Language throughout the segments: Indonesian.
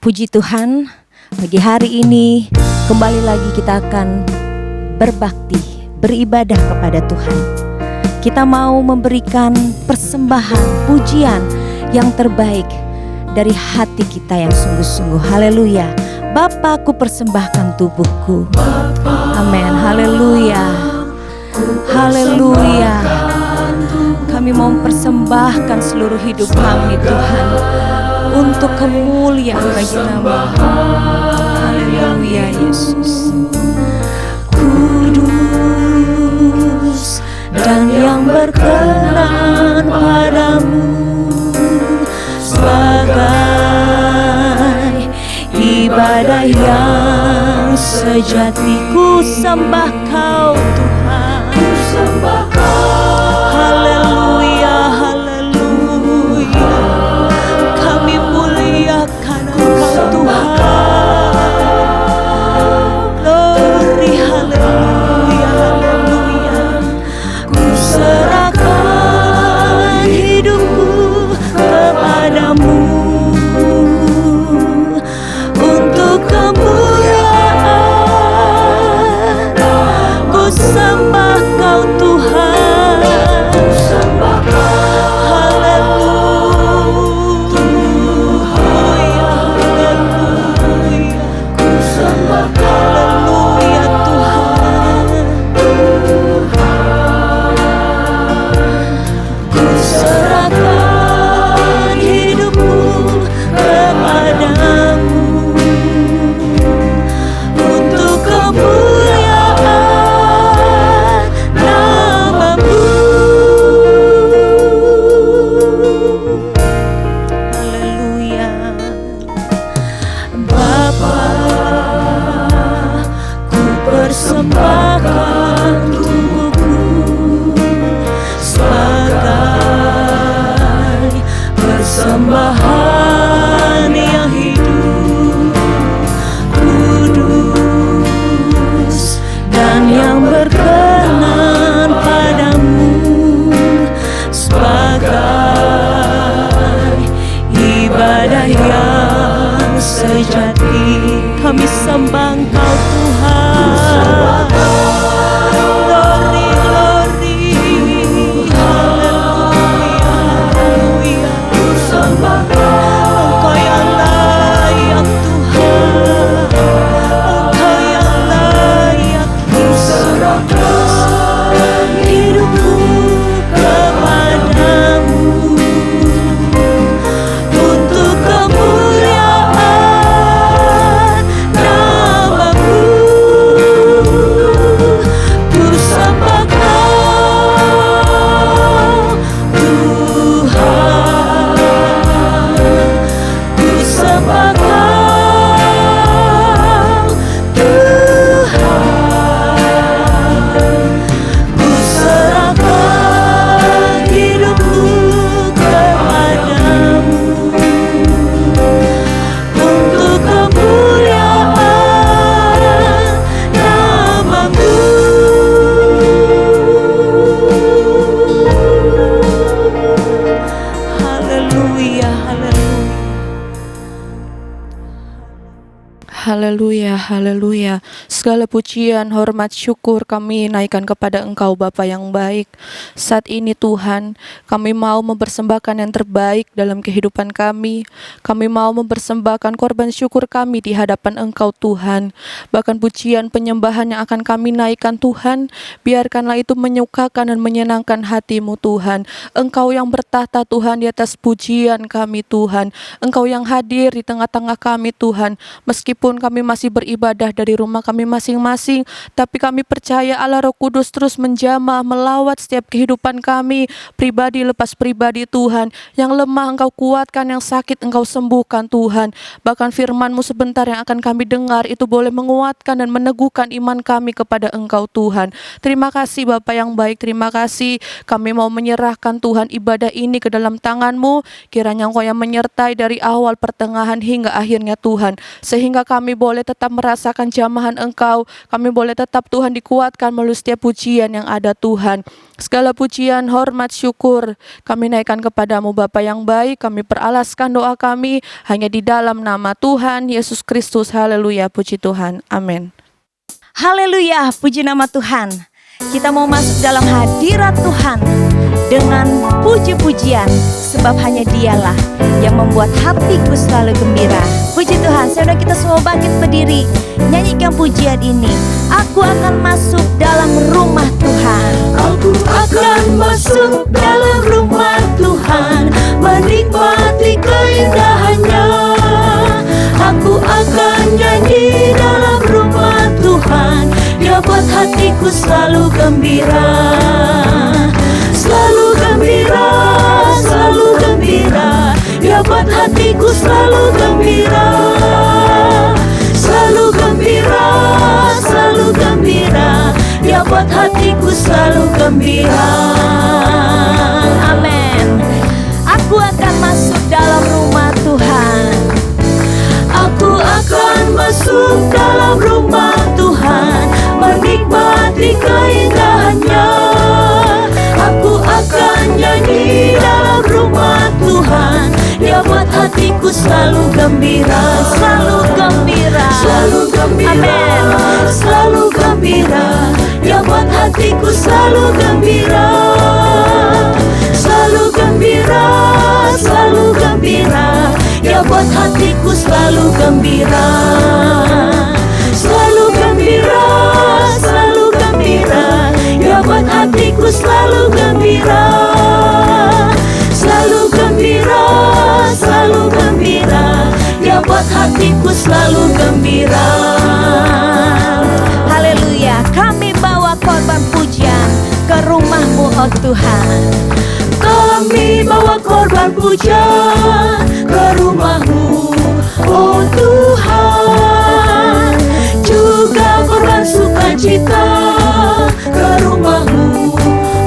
Puji Tuhan, pagi hari ini kembali lagi kita akan berbakti, beribadah kepada Tuhan. Kita mau memberikan persembahan, pujian yang terbaik dari hati kita yang sungguh-sungguh. Haleluya. Bapa, aku persembahkan tubuhku. Amin. Haleluya. Haleluya. Kami mau mempersembahkan seluruh hidup kami, Tuhan, untuk kemuliaan bagi nama-Mu. Haleluya, Yesus. Kudus dan yang berkenan padamu, sebagai ibadah yang sejati ku sembah Kau, Tuhan. Haleluya, haleluya. Kami muliakan Engkau, Tuhan. Glory, haleluya, haleluya. Ku serahkan hidupku kepadamu untuk kemuliaan. Ku sembah Kau, Tuhan. Persembahan yang hidup, kudus dan yang berkenan padamu, sebagai ibadah yang sejati. Kami sembah Engkau, Tuhan. Glory, glory, haleluya, haleluya. Engkau yang layak, Tuhan. Engkau yang layak. Serahkan hidupku kepadamu untuk kemuliaan nama-Mu. Ku sembah Kau, Tuhan. Ku sembah Kau, Tuhan. Ku serahkan hidupku kepadamu untuk kemuliaan nama-Mu. Haleluya, haleluya. Haleluya, haleluya. Segala pujian, hormat, syukur kami naikkan kepada Engkau Bapa yang baik. Saat ini Tuhan, kami mau mempersembahkan yang terbaik dalam kehidupan kami. Kami mau mempersembahkan korban syukur kami di hadapan Engkau Tuhan. Bahkan pujian penyembahan yang akan kami naikkan Tuhan, biarkanlah itu menyukakan dan menyenangkan hati-Mu Tuhan. Engkau yang bertahta Tuhan di atas pujian kami Tuhan. Engkau yang hadir di tengah-tengah kami Tuhan. Meskipun kami masih beribadah dari rumah kami masing-masing, tapi kami percaya Allah Roh Kudus terus menjamah, melawat setiap kehidupan kami, pribadi lepas pribadi Tuhan. Yang lemah Engkau kuatkan, yang sakit Engkau sembuhkan Tuhan. Bahkan firman-Mu sebentar yang akan kami dengar itu boleh menguatkan dan meneguhkan iman kami kepada Engkau Tuhan. Terima kasih Bapa yang baik, terima kasih. Kami mau menyerahkan Tuhan ibadah ini ke dalam tangan-Mu. Kiranya Engkau yang menyertai dari awal, pertengahan hingga akhirnya Tuhan, sehingga kami boleh tetap merasakan jamahan Engkau, kami boleh tetap Tuhan dikuatkan melalui setiap pujian yang ada Tuhan. Segala pujian, hormat, syukur kami naikkan kepadamu Bapa yang baik. Kami peralaskan doa kami hanya di dalam nama Tuhan Yesus Kristus. Haleluya, puji Tuhan. Amin. Haleluya, puji nama Tuhan. Kita mau masuk dalam hadirat Tuhan dengan puji-pujian, sebab hanya Dialah yang membuat hatiku selalu gembira. Puji Tuhan. Saudara, kita semua bangkit berdiri, nyanyikan pujian ini. Aku akan masuk dalam rumah Tuhan. Aku akan masuk dalam rumah Tuhan, menikmati keindahannya. Aku akan nyanyi dalam rumah Tuhan, Dia buat hatiku selalu gembira. Selalu gembira, selalu gembira, Dia buat hatiku selalu gembira. Selalu gembira, selalu gembira, Dia buat hatiku selalu gembira. Amin. Aku akan masuk dalam rumah Tuhan. Aku akan masuk dalam rumah Tuhan, menikmati keindahannya. Aku akan nyanyi dalam rumah Tuhan, Dia buat hatiku selalu gembira. Selalu gembira, selalu gembira. Amin. Selalu gembira, Dia buat hatiku selalu gembira. Selalu gembira, selalu gembira, Dia buat hatiku selalu gembira. Selalu gembira, selalu gembira, Dia buat hatiku selalu gembira. Selalu gembira, selalu gembira, Dia buat hatiku selalu gembira. Haleluya. Kami bawa korban pujian ke rumah-Mu, oh Tuhan. Kami bawa korban pujian ke rumah-Mu, oh Tuhan. Juga korban sukacita ke rumah-Mu,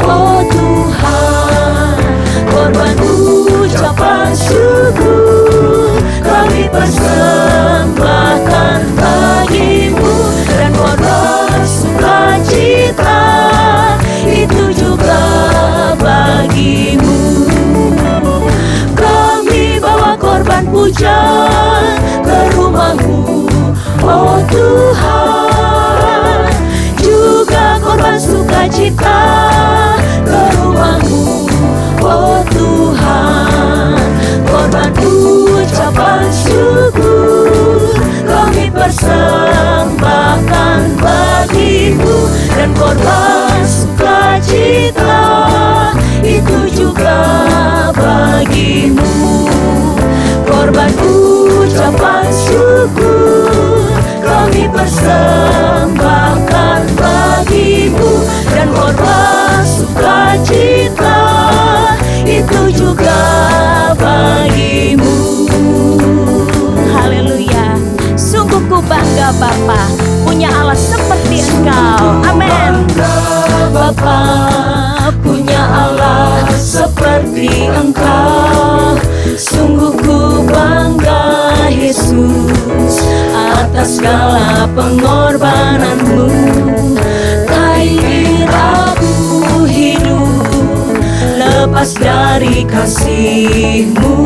oh Tuhan. Korban ucapan syukur kami persembahkan bagi-Mu, dan korban sukacita itu juga bagi-Mu. Kami bawa korban pujian ke rumah-Mu, oh Tuhan. Juga korban sukacita ke rumah-Mu, oh Tuhan. Korban ucapan syukur kami persembahkan bagi-Mu, dan korban sukacita itu juga bagi-Mu. Korban ucapan syukur kami persembahkan bagi-Mu, dan korban sukacita itu juga bagi-Mu. Haleluya. Sungguh ku bangga Bapa, punya Allah seperti Engkau. Amin. Bapa, punya Allah seperti Engkau. Sungguh ku bangga Yesus atas segala pengorbanan-Mu. Tak ingin aku hidup lepas dari kasih-Mu.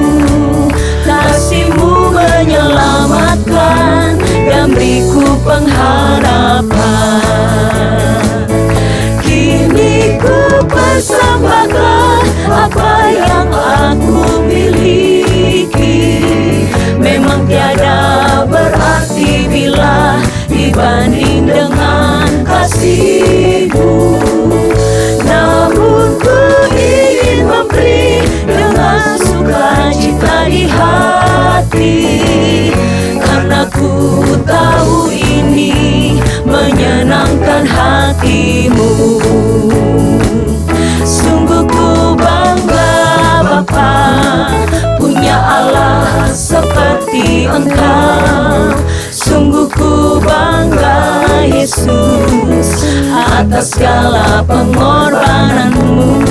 Kasih-Mu menyelamatkan dan beriku pengharapan. Kini ku persembahkan apa yang aku miliki. Memang tiada berarti bila dibanding dengan kasih-Mu. Namun ku ingin memberi dengan sukacita di hati, karena ku tahu ini menyenangkan hati-Mu. Sungguh ku bangga Bapa, punya Allah seperti Engkau. Sungguh ku bangga Yesus atas segala pengorbanan-Mu.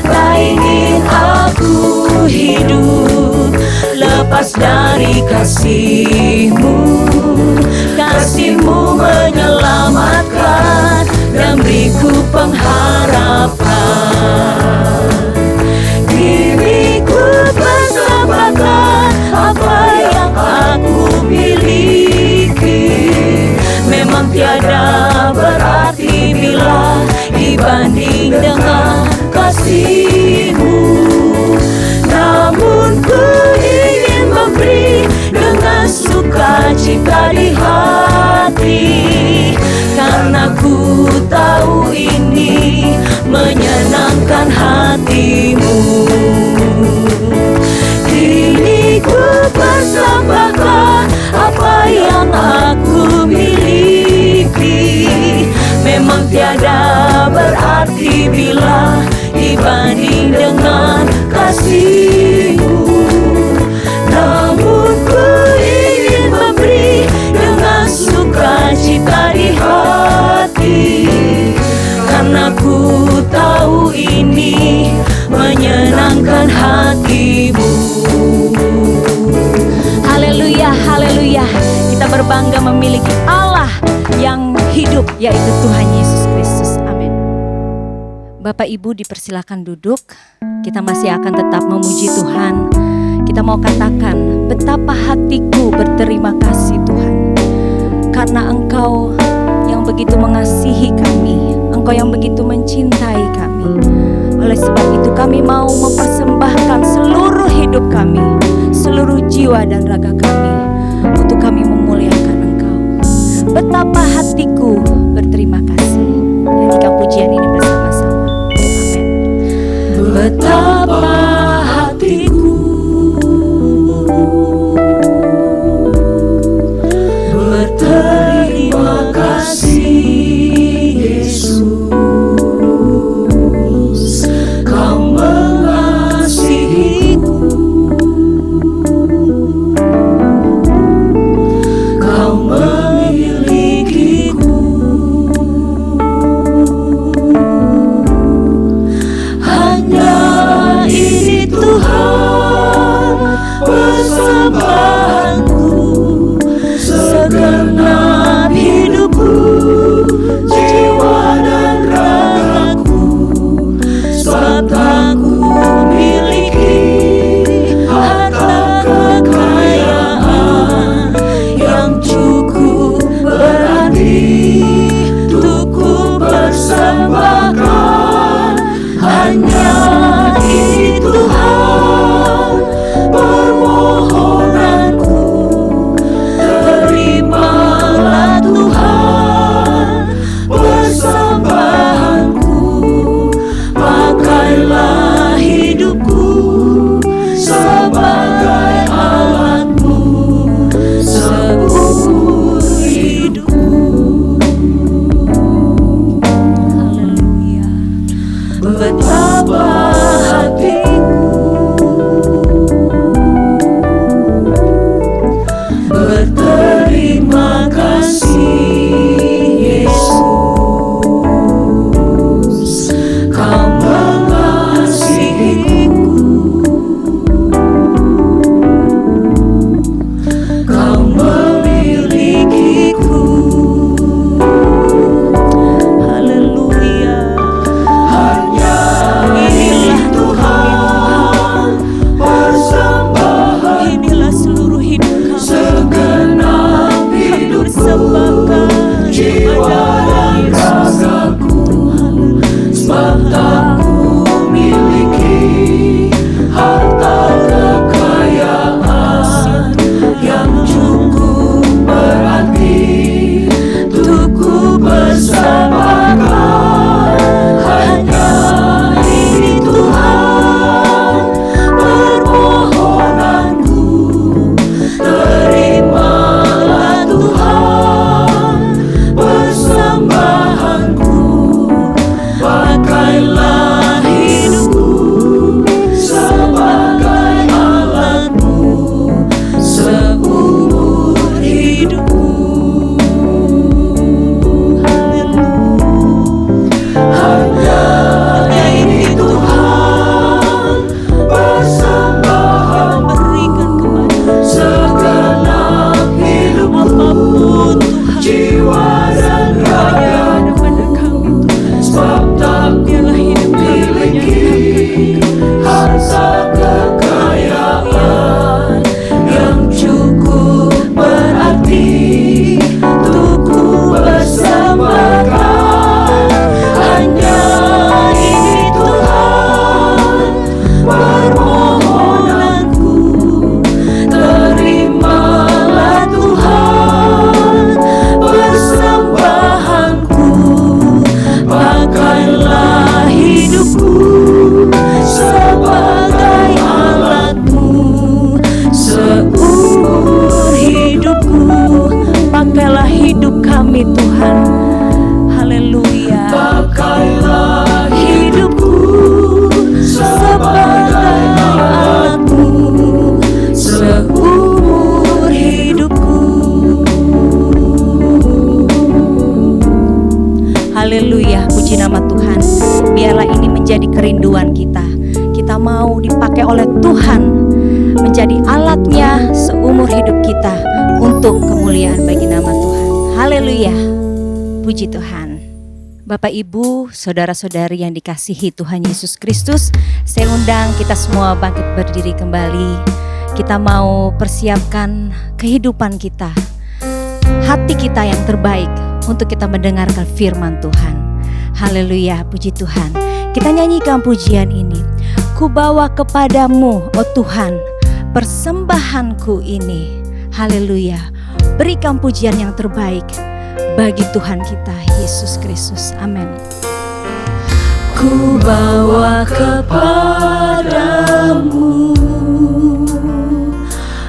Tak ingin aku hidup lepas dari dari kasih-Mu. Kasih-Mu menyelamatkan dan beriku pengharapan. Diriku persembahkan apa yang aku miliki. Memang tiada berarti bila dibanding dengan kasih-Mu. Namun ku ingin memberi dengan sukacita di hati, karena ku tahu ini menyenangkan hati-Mu. Kini ku persembahkan apa yang aku miliki. Memang tiada berarti bila dibanding dengan kasih-Mu. Namun ku ingin memberi dengan sukacita di hati, karena ku tahu ini menyenangkan hati-Mu. Haleluya, haleluya. Kita berbangga memiliki Allah yang hidup, yaitu Tuhan Yesus Kristus. Amin. Bapak Ibu dipersilakan duduk. Kita masih akan tetap memuji Tuhan. Kita mau katakan betapa hatiku berterima kasih Tuhan, karena Engkau yang begitu mengasihi kami, Engkau yang begitu mencintai kami. Oleh sebab itu kami mau mempersembahkan seluruh hidup kami, seluruh jiwa dan raga kami, untuk kami memuliakan Engkau. Betapa hatiku berterima kasih. Nyanyikan pujian ini bersama-sama. Amin. Betapa hatiku berterima kasih Yesus, Kau mengasihiku, Kau memilikiku. Hanya ini Tuhan persembahanku, segenap hidupku, jiwa dan ragaku. Sebab aku miliki harta kekayaan yang cukup berarti untuk ku persembahkan. Hanya ini Tuhan permohonanku. Terimalah Tuhan persembahanku. Pakailah hidupku sebagai alat-Mu seumur hidupku. Haleluya. Pakailah hidupku sebagai alatmu seumur hidupku. Haleluya, puji nama Tuhan. Biarlah ini menjadi kerinduan kita. Kita mau dipakai oleh Tuhan menjadi alatnya seumur hidup kita untuk kemuliaan bagi nama Tuhan. Haleluya, puji Tuhan. Bapak, Ibu, saudara-saudari yang dikasihi Tuhan Yesus Kristus, saya undang kita semua bangkit berdiri kembali. Kita mau persiapkan kehidupan kita, hati kita yang terbaik untuk kita mendengarkan firman Tuhan. Haleluya, puji Tuhan. Kita nyanyikan pujian ini. Ku bawa kepadamu, oh Tuhan, persembahanku ini. Haleluya. Berikan pujian yang terbaik bagi Tuhan kita Yesus Kristus. Amin. Ku bawa kepadamu,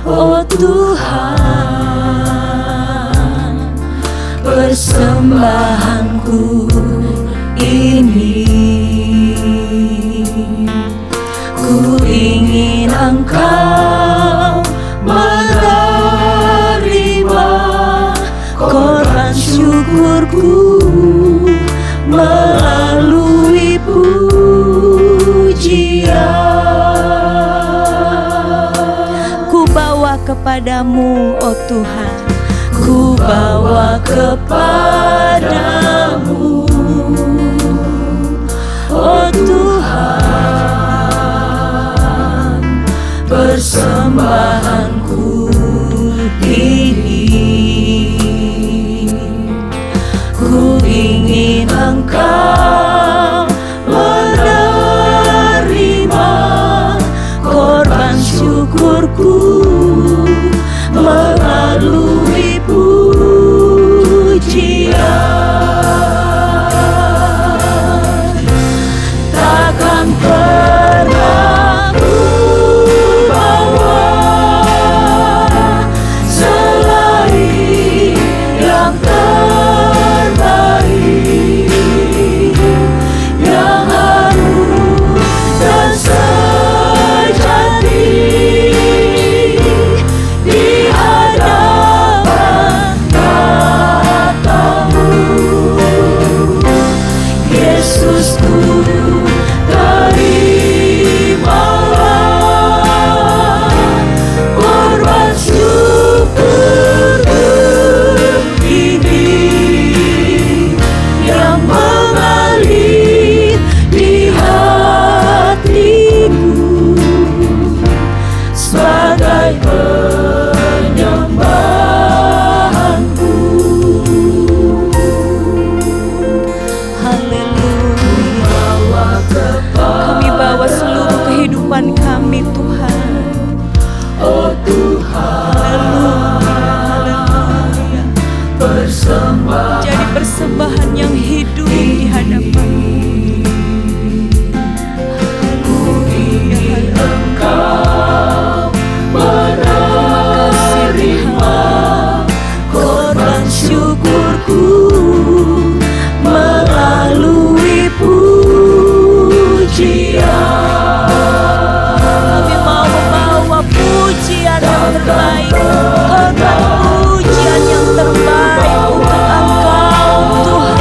oh Tuhan, persembahanku ini. Ku ingin Engkau menerima korban syukurku melalui pujian. Ku bawa kepadamu, oh Tuhan, ku bawa kepadamu, oh Tuhan, persembahanku ini. Ku ingin Engkau menerima korban syukurku melalui pujian. Takkan pernah ku bawa selain yang terbaik, yang harum dan sejati di hadapan matamu. Yesusku, terimalah korban syukurku ini yang mengalir di hatimu sebagai penyembahanku. Haleluya. Kami bawa seluruh kehidupan kami, Tuhan. Oh Tuhan, haleluya. Jadi persembahan yang hidup di hadapan-Mu. Ku ingin Engkau menerima korban syukurku melalui pujian. Kami mau membawa pujian yang terbaik, korban pujian yang terbaik untuk Engkau, Tuhan.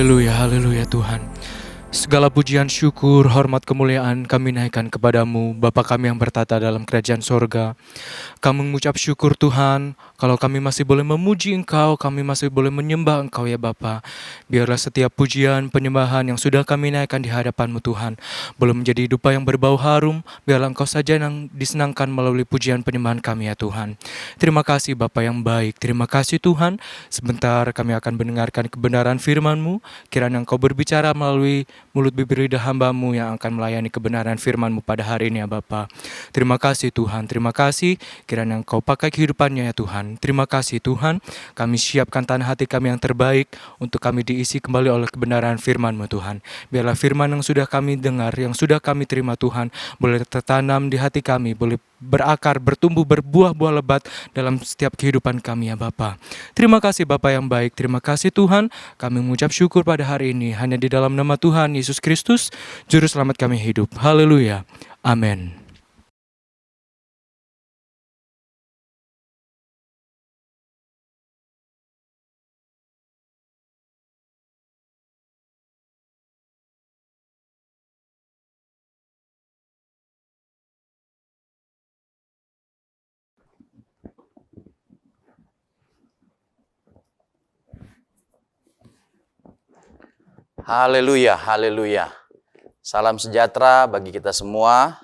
Haleluya, haleluya Tuhan. Segala pujian, syukur, hormat, kemuliaan kami naikkan kepadamu, Bapa kami yang bertata dalam kerajaan sorga. Kami mengucap syukur Tuhan, kalau kami masih boleh memuji Engkau, kami masih boleh menyembah Engkau ya Bapa. Biarlah setiap pujian, penyembahan yang sudah kami naikkan di hadapan-Mu Tuhan, boleh menjadi dupa yang berbau harum, biarlah Engkau saja yang disenangkan melalui pujian penyembahan kami ya Tuhan. Terima kasih Bapa yang baik, terima kasih Tuhan. Sebentar kami akan mendengarkan kebenaran firman-Mu, kiranya Engkau berbicara melalui mulut bibir lidah hamba-Mu yang akan melayani kebenaran firman-Mu pada hari ini ya Bapa. Terima kasih Tuhan, terima kasih kiranya Engkau pakai kehidupannya ya Tuhan. Terima kasih Tuhan, kami siapkan tanah hati kami yang terbaik untuk kami diisi kembali oleh kebenaran firman-Mu Tuhan. Biarlah firman yang sudah kami dengar, yang sudah kami terima Tuhan, boleh tertanam di hati kami, boleh berakar, bertumbuh, berbuah-buah lebat dalam setiap kehidupan kami ya Bapa. Terima kasih Bapa yang baik, terima kasih Tuhan. Kami mengucap syukur pada hari ini hanya di dalam nama Tuhan Yesus Kristus, Juru Selamat kami hidup. Haleluya. Amin. Haleluya, haleluya. Salam sejahtera bagi kita semua.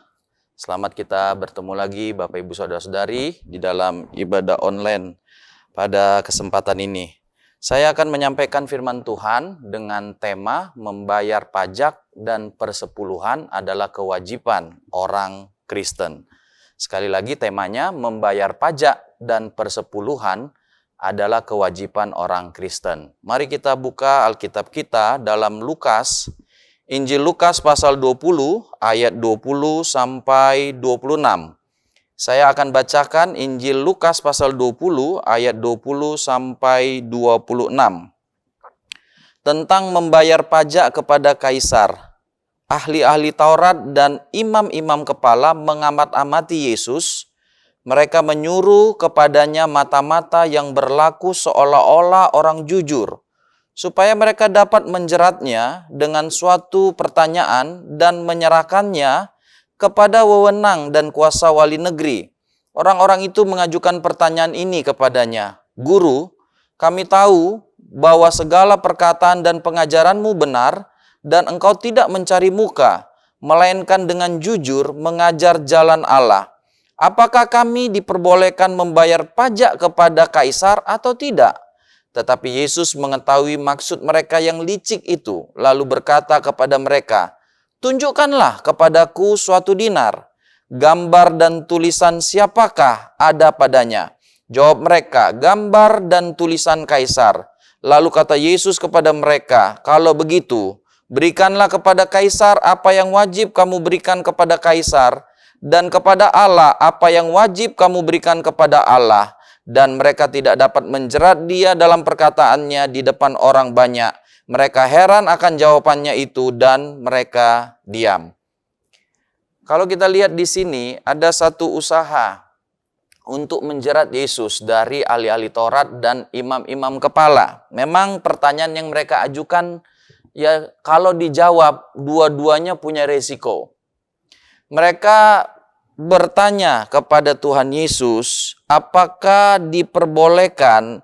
Selamat kita bertemu lagi Bapak Ibu Saudara-saudari di dalam ibadah online pada kesempatan ini. Saya akan menyampaikan firman Tuhan dengan tema membayar pajak dan persepuluhan adalah kewajiban orang Kristen. Sekali lagi temanya membayar pajak dan persepuluhan adalah kewajiban orang Kristen. Mari kita buka Alkitab kita dalam Lukas, Injil Lukas pasal 20 ayat 20 sampai 26. Saya akan bacakan Injil Lukas pasal 20 ayat 20 sampai 26. Tentang membayar pajak kepada kaisar. Ahli-ahli Taurat dan imam-imam kepala mengamat-amati Yesus. Mereka menyuruh kepadanya mata-mata yang berlaku seolah-olah orang jujur, supaya mereka dapat menjeratnya dengan suatu pertanyaan dan menyerahkannya kepada wewenang dan kuasa wali negeri. Orang-orang itu mengajukan pertanyaan ini kepadanya, "Guru, kami tahu bahwa segala perkataan dan pengajaranmu benar, dan engkau tidak mencari muka, melainkan dengan jujur mengajar jalan Allah. Apakah kami diperbolehkan membayar pajak kepada kaisar atau tidak?" Tetapi Yesus mengetahui maksud mereka yang licik itu, lalu berkata kepada mereka, "Tunjukkanlah kepadaku suatu dinar. Gambar dan tulisan siapakah ada padanya?" Jawab mereka, "Gambar dan tulisan kaisar." Lalu kata Yesus kepada mereka, "Kalau begitu, berikanlah kepada kaisar apa yang wajib kamu berikan kepada kaisar, dan kepada Allah apa yang wajib kamu berikan kepada Allah." Dan mereka tidak dapat menjerat dia dalam perkataannya di depan orang banyak. Mereka heran akan jawabannya itu dan mereka diam. Kalau kita lihat di sini ada satu usaha untuk menjerat Yesus dari ahli-ahli Taurat dan imam-imam kepala. Memang pertanyaan yang mereka ajukan, ya kalau dijawab dua-duanya punya resiko. Mereka bertanya kepada Tuhan Yesus, apakah diperbolehkan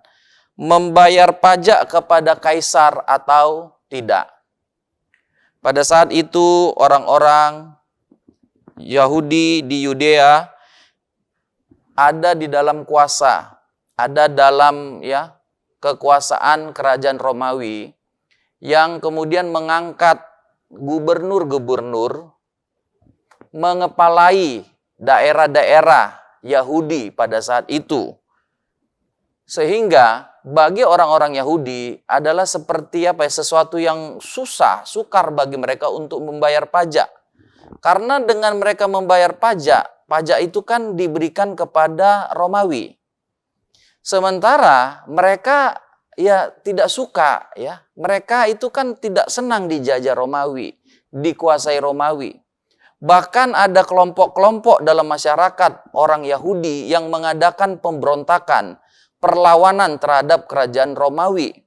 membayar pajak kepada kaisar atau tidak. Pada saat itu orang-orang Yahudi di Yudea ada di dalam kuasa, ada dalam kekuasaan kerajaan Romawi yang kemudian mengangkat gubernur-gubernur mengepalai daerah-daerah Yahudi pada saat itu. Sehingga bagi orang-orang Yahudi adalah seperti sesuatu yang susah, sukar bagi mereka untuk membayar pajak. Karena dengan mereka membayar pajak, pajak itu kan diberikan kepada Romawi. Sementara mereka tidak suka, mereka itu kan tidak senang dijajah Romawi, dikuasai Romawi. Bahkan ada kelompok-kelompok dalam masyarakat orang Yahudi yang mengadakan pemberontakan, perlawanan terhadap kerajaan Romawi.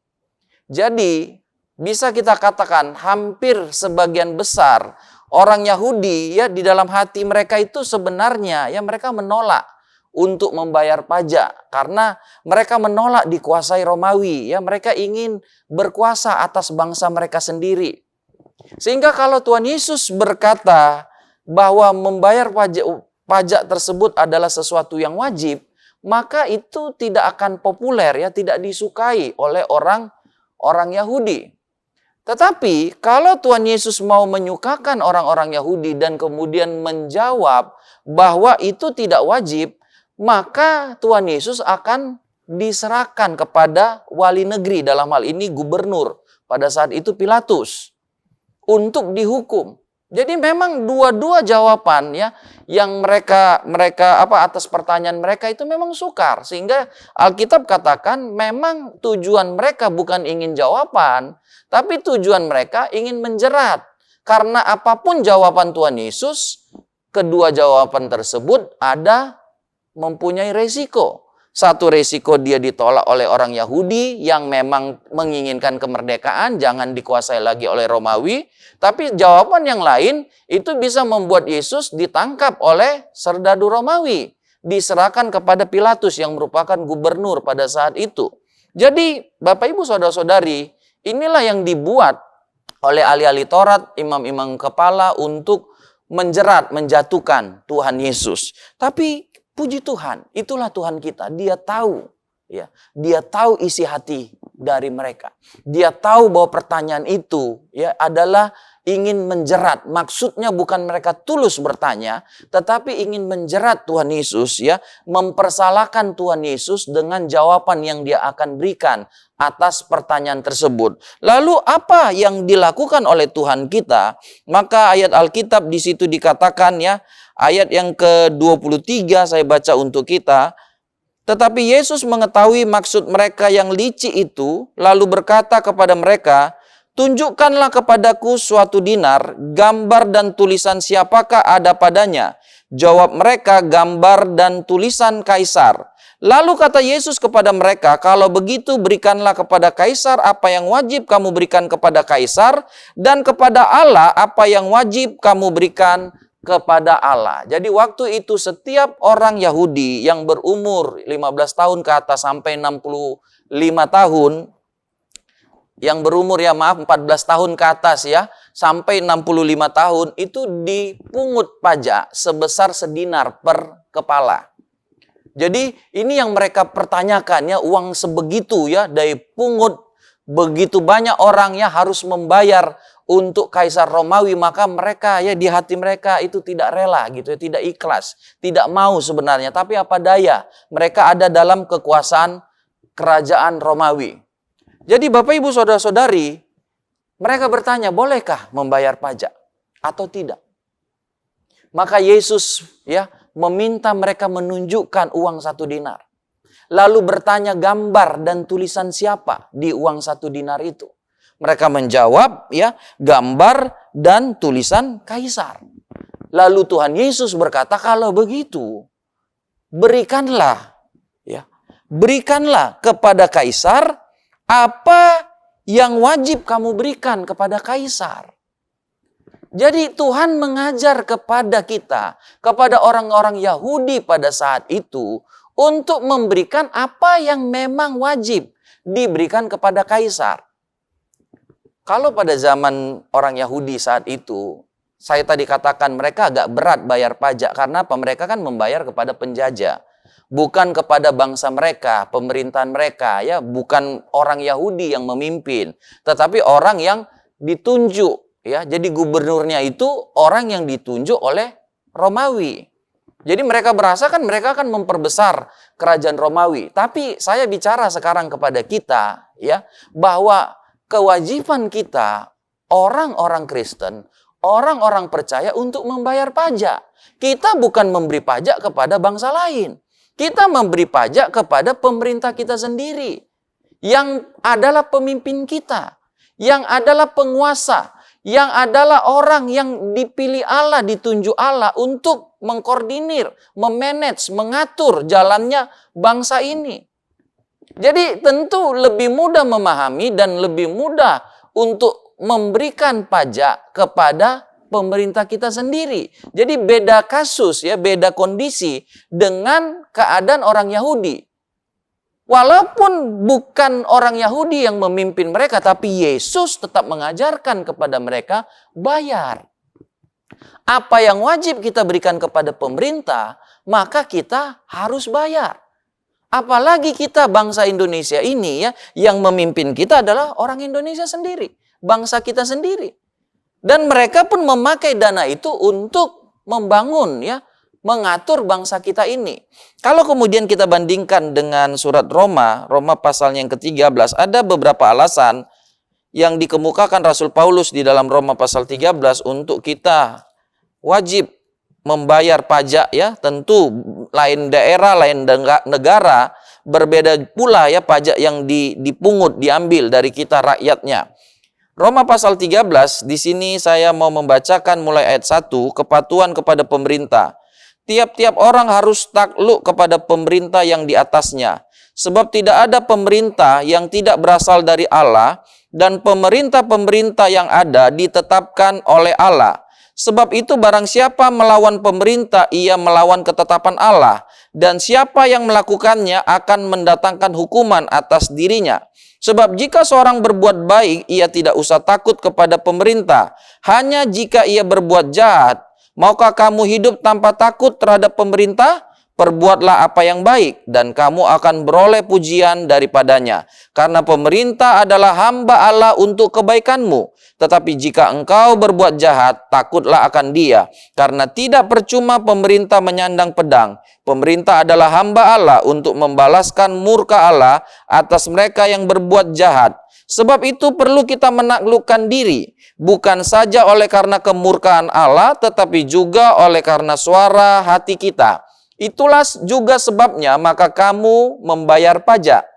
Jadi bisa kita katakan hampir sebagian besar orang Yahudi ya di dalam hati mereka itu sebenarnya ya mereka menolak untuk membayar pajak karena mereka menolak dikuasai Romawi ya, mereka ingin berkuasa atas bangsa mereka sendiri. Sehingga kalau Tuhan Yesus berkata bahwa membayar pajak tersebut adalah sesuatu yang wajib, maka itu tidak akan populer ya, tidak disukai oleh orang Yahudi. Tetapi kalau Tuhan Yesus mau menyukakan orang-orang Yahudi dan kemudian menjawab bahwa itu tidak wajib, maka Tuhan Yesus akan diserahkan kepada wali negeri, dalam hal ini gubernur, pada saat itu Pilatus, untuk dihukum. Jadi memang dua-dua jawaban ya yang mereka atas pertanyaan mereka itu memang sukar, sehingga Alkitab katakan memang tujuan mereka bukan ingin jawaban, tapi tujuan mereka ingin menjerat. Karena apapun jawaban Tuhan Yesus, kedua jawaban tersebut mempunyai resiko. Satu resiko dia ditolak oleh orang Yahudi yang memang menginginkan kemerdekaan, jangan dikuasai lagi oleh Romawi. Tapi jawaban yang lain itu bisa membuat Yesus ditangkap oleh serdadu Romawi, diserahkan kepada Pilatus yang merupakan gubernur pada saat itu. Jadi Bapak Ibu Saudara-saudari, inilah yang dibuat oleh ahli-ahli Taurat, imam-imam kepala untuk menjatuhkan Tuhan Yesus. Tapi puji Tuhan, itulah Tuhan kita. Dia tahu, ya, dia tahu isi hati dari mereka. Dia tahu bahwa pertanyaan itu, ya, adalah ingin menjerat. Maksudnya bukan mereka tulus bertanya, tetapi ingin menjerat Tuhan Yesus, ya, mempersalahkan Tuhan Yesus dengan jawaban yang dia akan berikan atas pertanyaan tersebut. Lalu apa yang dilakukan oleh Tuhan kita? Maka ayat Alkitab di situ dikatakan, ya. Ayat yang ke-23 saya baca untuk kita. Tetapi Yesus mengetahui maksud mereka yang licik itu, lalu berkata kepada mereka, tunjukkanlah kepadaku suatu dinar, gambar dan tulisan siapakah ada padanya. Jawab mereka, gambar dan tulisan Kaisar. Lalu kata Yesus kepada mereka, kalau begitu berikanlah kepada Kaisar apa yang wajib kamu berikan kepada Kaisar, dan kepada Allah apa yang wajib kamu berikan kepada Allah. Jadi waktu itu setiap orang Yahudi yang berumur 15 tahun ke atas sampai 65 tahun, yang berumur 14 tahun ke atas ya, sampai 65 tahun itu dipungut pajak sebesar sedinar per kepala. Jadi ini yang mereka pertanyakan ya, uang sebegitu ya, dari pungut begitu banyak orang ya harus membayar untuk Kaisar Romawi, maka mereka ya di hati mereka itu tidak rela gitu ya, tidak ikhlas, tidak mau sebenarnya, tapi apa daya, mereka ada dalam kekuasaan kerajaan Romawi. Jadi Bapak Ibu Saudara-saudari, mereka bertanya, bolehkah membayar pajak atau tidak? Maka Yesus ya meminta mereka menunjukkan uang 1 dinar. Lalu bertanya gambar dan tulisan siapa di uang 1 dinar itu. Mereka menjawab ya, gambar dan tulisan Kaisar. Lalu Tuhan Yesus berkata, kalau begitu berikanlah kepada Kaisar apa yang wajib kamu berikan kepada Kaisar. Jadi Tuhan mengajar kepada kita, kepada orang-orang Yahudi pada saat itu, untuk memberikan apa yang memang wajib diberikan kepada Kaisar. Kalau pada zaman orang Yahudi saat itu, saya tadi katakan mereka agak berat bayar pajak karena mereka kan membayar kepada penjajah, bukan kepada bangsa mereka, pemerintahan mereka, ya, bukan orang Yahudi yang memimpin, tetapi orang yang ditunjuk, ya. Jadi gubernurnya itu orang yang ditunjuk oleh Romawi. Jadi mereka berasa kan mereka akan memperbesar kerajaan Romawi. Tapi saya bicara sekarang kepada kita, ya, bahwa kewajiban kita, orang-orang Kristen, orang-orang percaya untuk membayar pajak. Kita bukan memberi pajak kepada bangsa lain. Kita memberi pajak kepada pemerintah kita sendiri. Yang adalah pemimpin kita. Yang adalah penguasa. Yang adalah orang yang dipilih Allah, ditunjuk Allah untuk mengkoordinir, memanage, mengatur jalannya bangsa ini. Jadi tentu lebih mudah memahami dan lebih mudah untuk memberikan pajak kepada pemerintah kita sendiri. Jadi beda kasus ya, beda kondisi dengan keadaan orang Yahudi. Walaupun bukan orang Yahudi yang memimpin mereka, tapi Yesus tetap mengajarkan kepada mereka bayar. Apa yang wajib kita berikan kepada pemerintah, maka kita harus bayar. Apalagi kita bangsa Indonesia ini ya, yang memimpin kita adalah orang Indonesia sendiri, bangsa kita sendiri. Dan mereka pun memakai dana itu untuk membangun ya, mengatur bangsa kita ini. Kalau kemudian kita bandingkan dengan surat Roma pasalnya yang ke-13, ada beberapa alasan yang dikemukakan Rasul Paulus di dalam Roma pasal 13 untuk kita wajib membayar pajak ya. Tentu lain daerah, lain negara, berbeda pula ya pajak yang dipungut, diambil dari kita rakyatnya. Roma pasal 13, di sini saya mau membacakan mulai ayat 1, kepatuhan kepada pemerintah. Tiap-tiap orang harus takluk kepada pemerintah yang di atasnya. Sebab tidak ada pemerintah yang tidak berasal dari Allah, dan pemerintah-pemerintah yang ada ditetapkan oleh Allah. Sebab itu barang siapa melawan pemerintah, ia melawan ketetapan Allah. Dan siapa yang melakukannya akan mendatangkan hukuman atas dirinya. Sebab jika seorang berbuat baik, ia tidak usah takut kepada pemerintah. Hanya jika ia berbuat jahat. Maukah kamu hidup tanpa takut terhadap pemerintah? Perbuatlah apa yang baik, dan kamu akan beroleh pujian daripadanya. Karena pemerintah adalah hamba Allah untuk kebaikanmu. Tetapi jika engkau berbuat jahat, takutlah akan dia. Karena tidak percuma pemerintah menyandang pedang. Pemerintah adalah hamba Allah untuk membalaskan murka Allah atas mereka yang berbuat jahat. Sebab itu perlu kita menaklukkan diri, bukan saja oleh karena kemurkaan Allah, tetapi juga oleh karena suara hati kita. Itulah juga sebabnya maka kamu membayar pajak.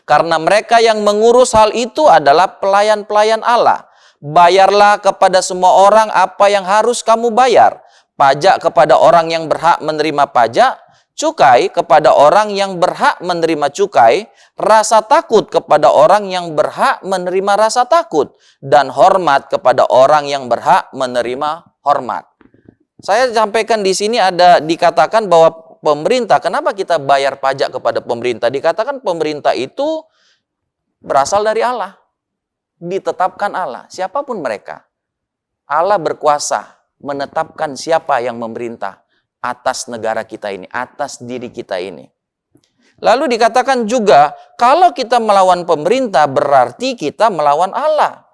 Karena mereka yang mengurus hal itu adalah pelayan-pelayan Allah. Bayarlah kepada semua orang apa yang harus kamu bayar. Pajak kepada orang yang berhak menerima pajak, cukai kepada orang yang berhak menerima cukai, rasa takut kepada orang yang berhak menerima rasa takut, dan hormat kepada orang yang berhak menerima hormat. Saya sampaikan di sini ada dikatakan bahwa pemerintah, kenapa kita bayar pajak kepada pemerintah? Dikatakan pemerintah itu berasal dari Allah, ditetapkan Allah, siapapun mereka. Allah berkuasa menetapkan siapa yang memerintah atas negara kita ini, atas diri kita ini. Lalu dikatakan juga, kalau kita melawan pemerintah berarti kita melawan Allah.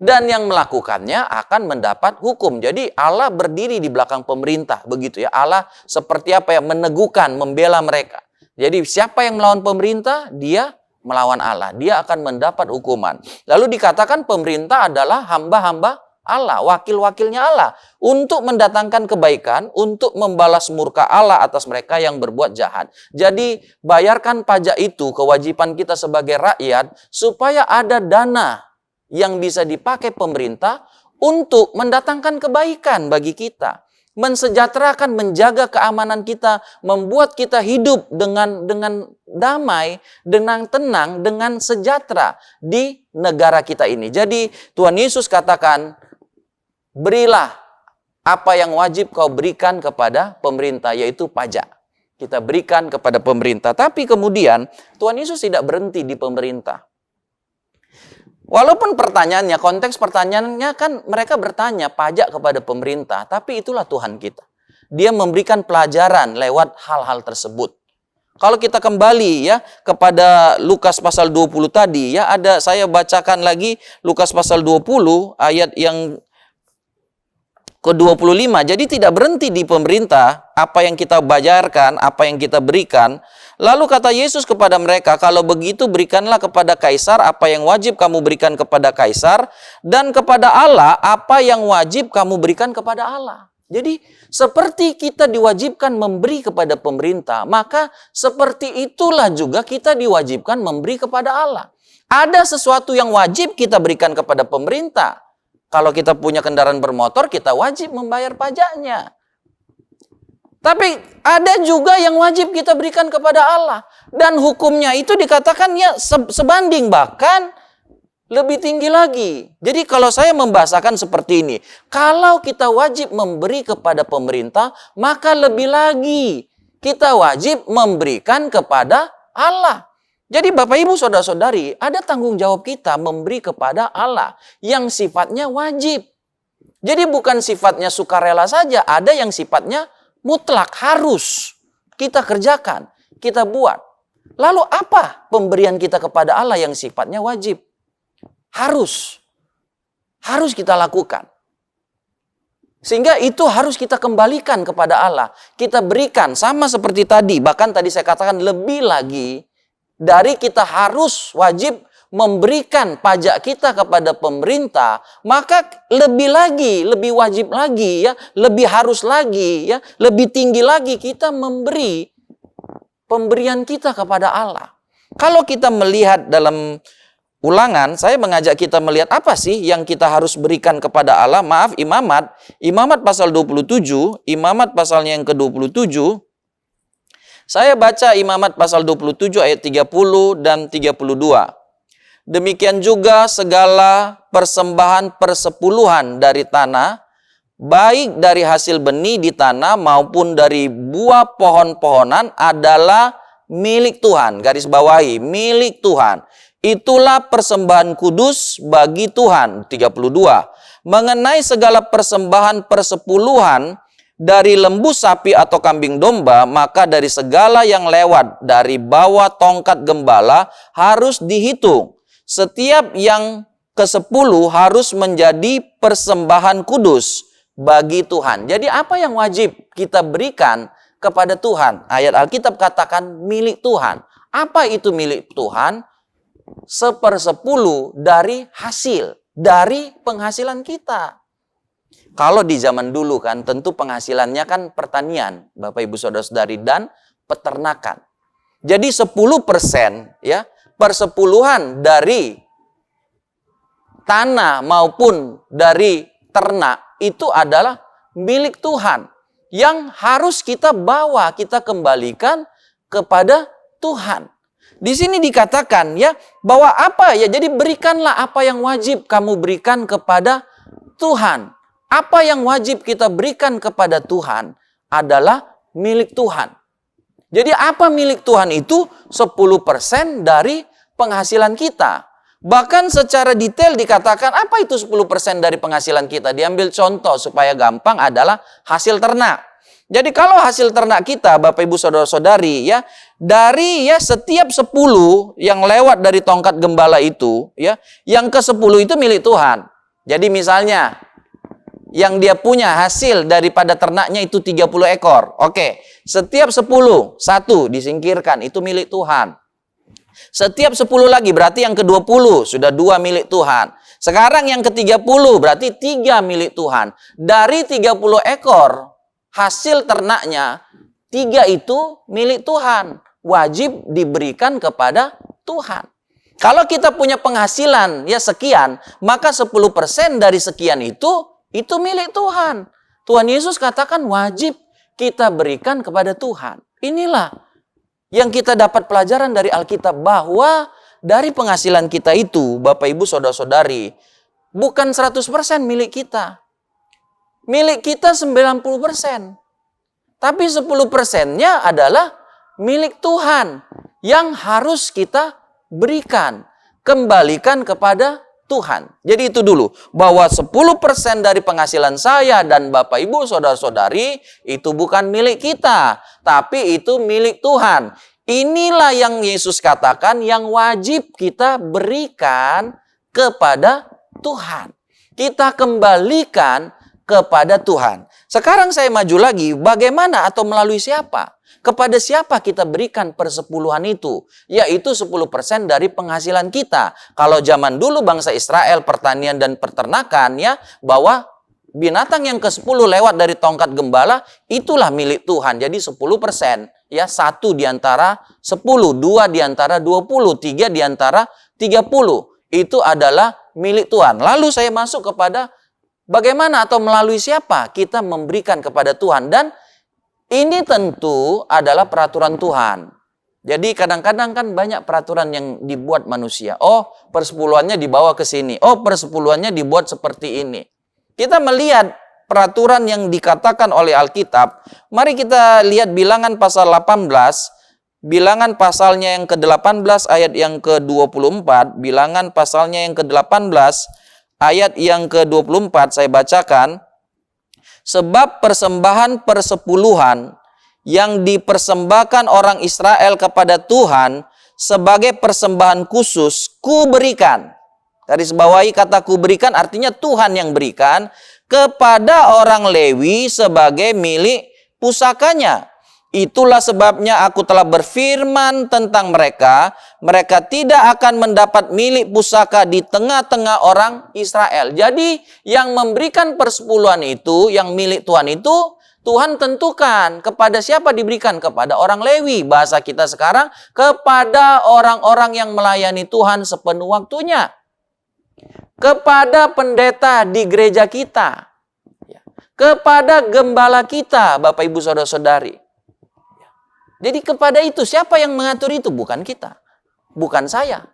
Dan yang melakukannya akan mendapat hukum. Jadi Allah berdiri di belakang pemerintah, begitu ya. Allah seperti apa yang meneguhkan, membela mereka. Jadi siapa yang melawan pemerintah, dia melawan Allah. Dia akan mendapat hukuman. Lalu dikatakan pemerintah adalah hamba-hamba Allah, wakil-wakilnya Allah, untuk mendatangkan kebaikan, untuk membalas murka Allah atas mereka yang berbuat jahat. Jadi bayarkan pajak itu, kewajiban kita sebagai rakyat, supaya ada dana yang bisa dipakai pemerintah untuk mendatangkan kebaikan bagi kita, mensejahterakan, menjaga keamanan kita, membuat kita hidup dengan damai, dengan tenang, dengan sejahtera di negara kita ini. Jadi Tuhan Yesus katakan, berilah apa yang wajib kau berikan kepada pemerintah, yaitu pajak. Kita berikan kepada pemerintah. Tapi kemudian Tuhan Yesus tidak berhenti di pemerintah. Walaupun pertanyaannya, konteks pertanyaannya kan mereka bertanya pajak kepada pemerintah. Tapi itulah Tuhan kita. Dia memberikan pelajaran lewat hal-hal tersebut. Kalau kita kembali ya kepada Lukas pasal 20 tadi ya, ada saya bacakan lagi Lukas pasal 20 ayat yang ke-25. Jadi tidak berhenti di pemerintah, apa yang kita bayarkan, apa yang kita berikan. Lalu kata Yesus kepada mereka, kalau begitu berikanlah kepada Kaisar apa yang wajib kamu berikan kepada Kaisar, dan kepada Allah apa yang wajib kamu berikan kepada Allah. Jadi seperti kita diwajibkan memberi kepada pemerintah, maka seperti itulah juga kita diwajibkan memberi kepada Allah. Ada sesuatu yang wajib kita berikan kepada pemerintah. Kalau kita punya kendaraan bermotor, kita wajib membayar pajaknya. Tapi ada juga yang wajib kita berikan kepada Allah. Dan hukumnya itu dikatakan ya sebanding, bahkan lebih tinggi lagi. Jadi kalau saya membahasakan seperti ini, kalau kita wajib memberi kepada pemerintah, maka lebih lagi kita wajib memberikan kepada Allah. Jadi Bapak Ibu Saudara-saudari, ada tanggung jawab kita memberi kepada Allah yang sifatnya wajib. Jadi bukan sifatnya sukarela saja, ada yang sifatnya mutlak, harus kita kerjakan, kita buat. Lalu apa pemberian kita kepada Allah yang sifatnya wajib? Harus kita lakukan. Sehingga itu harus kita kembalikan kepada Allah. Kita berikan sama seperti tadi. Bahkan tadi saya katakan lebih lagi. Dari kita harus wajib memberikan pajak kita kepada pemerintah. Maka lebih lagi, lebih wajib lagi ya. Lebih harus lagi ya. Lebih tinggi lagi kita memberi pemberian kita kepada Allah. Kalau kita melihat dalam Ulangan, saya mengajak kita melihat apa sih yang kita harus berikan kepada Allah. Maaf, Imamat pasal 27, Imamat pasalnya yang ke-27. Saya baca Imamat pasal 27 ayat 30 dan 32. Demikian juga segala persembahan persepuluhan dari tanah, baik dari hasil benih di tanah maupun dari buah pohon-pohonan adalah milik Tuhan. Garis bawahi, milik Tuhan. Itulah persembahan kudus bagi Tuhan. 32. Mengenai segala persembahan persepuluhan dari lembu sapi atau kambing domba, maka dari segala yang lewat dari bawah tongkat gembala harus dihitung. Setiap yang ke-10 harus menjadi persembahan kudus bagi Tuhan. Jadi apa yang wajib kita berikan kepada Tuhan? Ayat Alkitab katakan milik Tuhan. Apa itu milik Tuhan? 1/10 dari hasil, dari penghasilan kita. Kalau di zaman dulu kan tentu penghasilannya kan pertanian, Bapak Ibu Saudara-saudari, dan peternakan. Jadi 10% ya, persepuluhan dari tanah maupun dari ternak itu adalah milik Tuhan yang harus kita bawa, kita kembalikan kepada Tuhan. Di sini dikatakan ya bahwa apa ya, jadi berikanlah apa yang wajib kamu berikan kepada Tuhan. Apa yang wajib kita berikan kepada Tuhan adalah milik Tuhan. Jadi apa milik Tuhan itu? 10% dari penghasilan kita. Bahkan secara detail dikatakan apa itu 10% dari penghasilan kita. Diambil contoh supaya gampang adalah hasil ternak. Jadi kalau hasil ternak kita, Bapak Ibu Saudara-saudari ya, dari ya setiap 10 yang lewat dari tongkat gembala itu ya, yang ke-10 itu milik Tuhan. Jadi misalnya yang dia punya hasil daripada ternaknya itu 30 ekor. Oke, setiap 10, 1 disingkirkan, itu milik Tuhan. Setiap 10 lagi berarti yang ke-20 sudah 2 milik Tuhan. Sekarang yang ke-30 berarti 3 milik Tuhan. Dari 30 ekor hasil ternaknya, 3 itu milik Tuhan. Wajib diberikan kepada Tuhan. Kalau kita punya penghasilan ya sekian, maka 10% dari sekian itu milik Tuhan. Tuhan Yesus katakan wajib kita berikan kepada Tuhan. Inilah yang kita dapat pelajaran dari Alkitab, bahwa dari penghasilan kita itu, Bapak Ibu Saudara-saudari, bukan 100% milik kita. Milik kita 90%. Tapi 10%-nya adalah milik Tuhan yang harus kita berikan, kembalikan kepada Tuhan. Jadi itu dulu, bahwa 10% dari penghasilan saya dan Bapak Ibu Saudara-saudari itu bukan milik kita, tapi itu milik Tuhan. Inilah yang Yesus katakan yang wajib kita berikan kepada Tuhan. Kita kembalikan kepada Tuhan. Sekarang saya maju lagi, bagaimana atau melalui siapa? Kepada siapa kita berikan persepuluhan itu? Yaitu 10% dari penghasilan kita. Kalau zaman dulu bangsa Israel pertanian dan peternakan ya, bahwa binatang yang ke-10 lewat dari tongkat gembala itulah milik Tuhan. Jadi 10% ya, 1 di antara 10, 2 di antara 20, 3 di antara 30. Itu adalah milik Tuhan. Lalu saya masuk kepada bagaimana atau melalui siapa kita memberikan kepada Tuhan. Dan ini tentu adalah peraturan Tuhan. Jadi kadang-kadang kan banyak peraturan yang dibuat manusia. Oh, persepuluhannya dibawa ke sini. Oh, persepuluhannya dibuat seperti ini. Kita melihat peraturan yang dikatakan oleh Alkitab. Mari kita lihat Bilangan pasal 18. Bilangan pasalnya yang ke-18 ayat yang ke-24. Bilangan pasalnya yang ke-18 ayat yang ke-24. Saya bacakan. Sebab persembahan persepuluhan yang dipersembahkan orang Israel kepada Tuhan sebagai persembahan khusus, ku berikan. Garis bawahi kata ku berikan artinya Tuhan yang berikan kepada orang Lewi sebagai milik pusakanya. Itulah sebabnya aku telah berfirman tentang mereka. Mereka tidak akan mendapat milik pusaka di tengah-tengah orang Israel. Jadi yang memberikan persepuluhan itu, yang milik Tuhan itu, Tuhan tentukan kepada siapa diberikan. Kepada orang Lewi. Bahasa kita sekarang, kepada orang-orang yang melayani Tuhan sepenuh waktunya. Kepada pendeta di gereja kita. Kepada gembala kita, Bapak Ibu Saudara-saudari. Jadi kepada itu, siapa yang mengatur itu? Bukan kita. Bukan saya.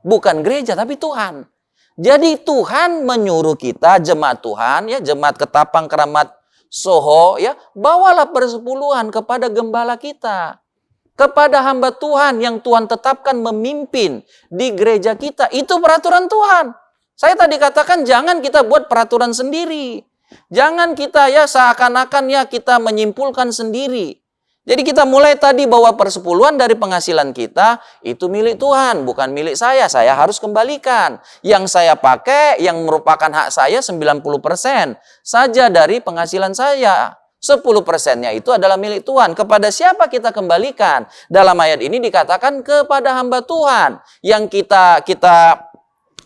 Bukan gereja, tapi Tuhan. Jadi Tuhan menyuruh kita, jemaat Tuhan, ya, jemaat Ketapang Keramat Soho, ya, bawalah persepuluhan kepada gembala kita. Kepada hamba Tuhan yang Tuhan tetapkan memimpin di gereja kita. Itu peraturan Tuhan. Saya tadi katakan jangan kita buat peraturan sendiri. Jangan kita ya seakan-akan ya kita menyimpulkan sendiri. Jadi kita mulai tadi bahwa persepuluhan dari penghasilan kita itu milik Tuhan, bukan milik saya. Saya harus kembalikan. Yang saya pakai, yang merupakan hak saya 90% saja dari penghasilan saya. 10%-nya itu adalah milik Tuhan. Kepada siapa kita kembalikan? Dalam ayat ini dikatakan kepada hamba Tuhan. Yang kita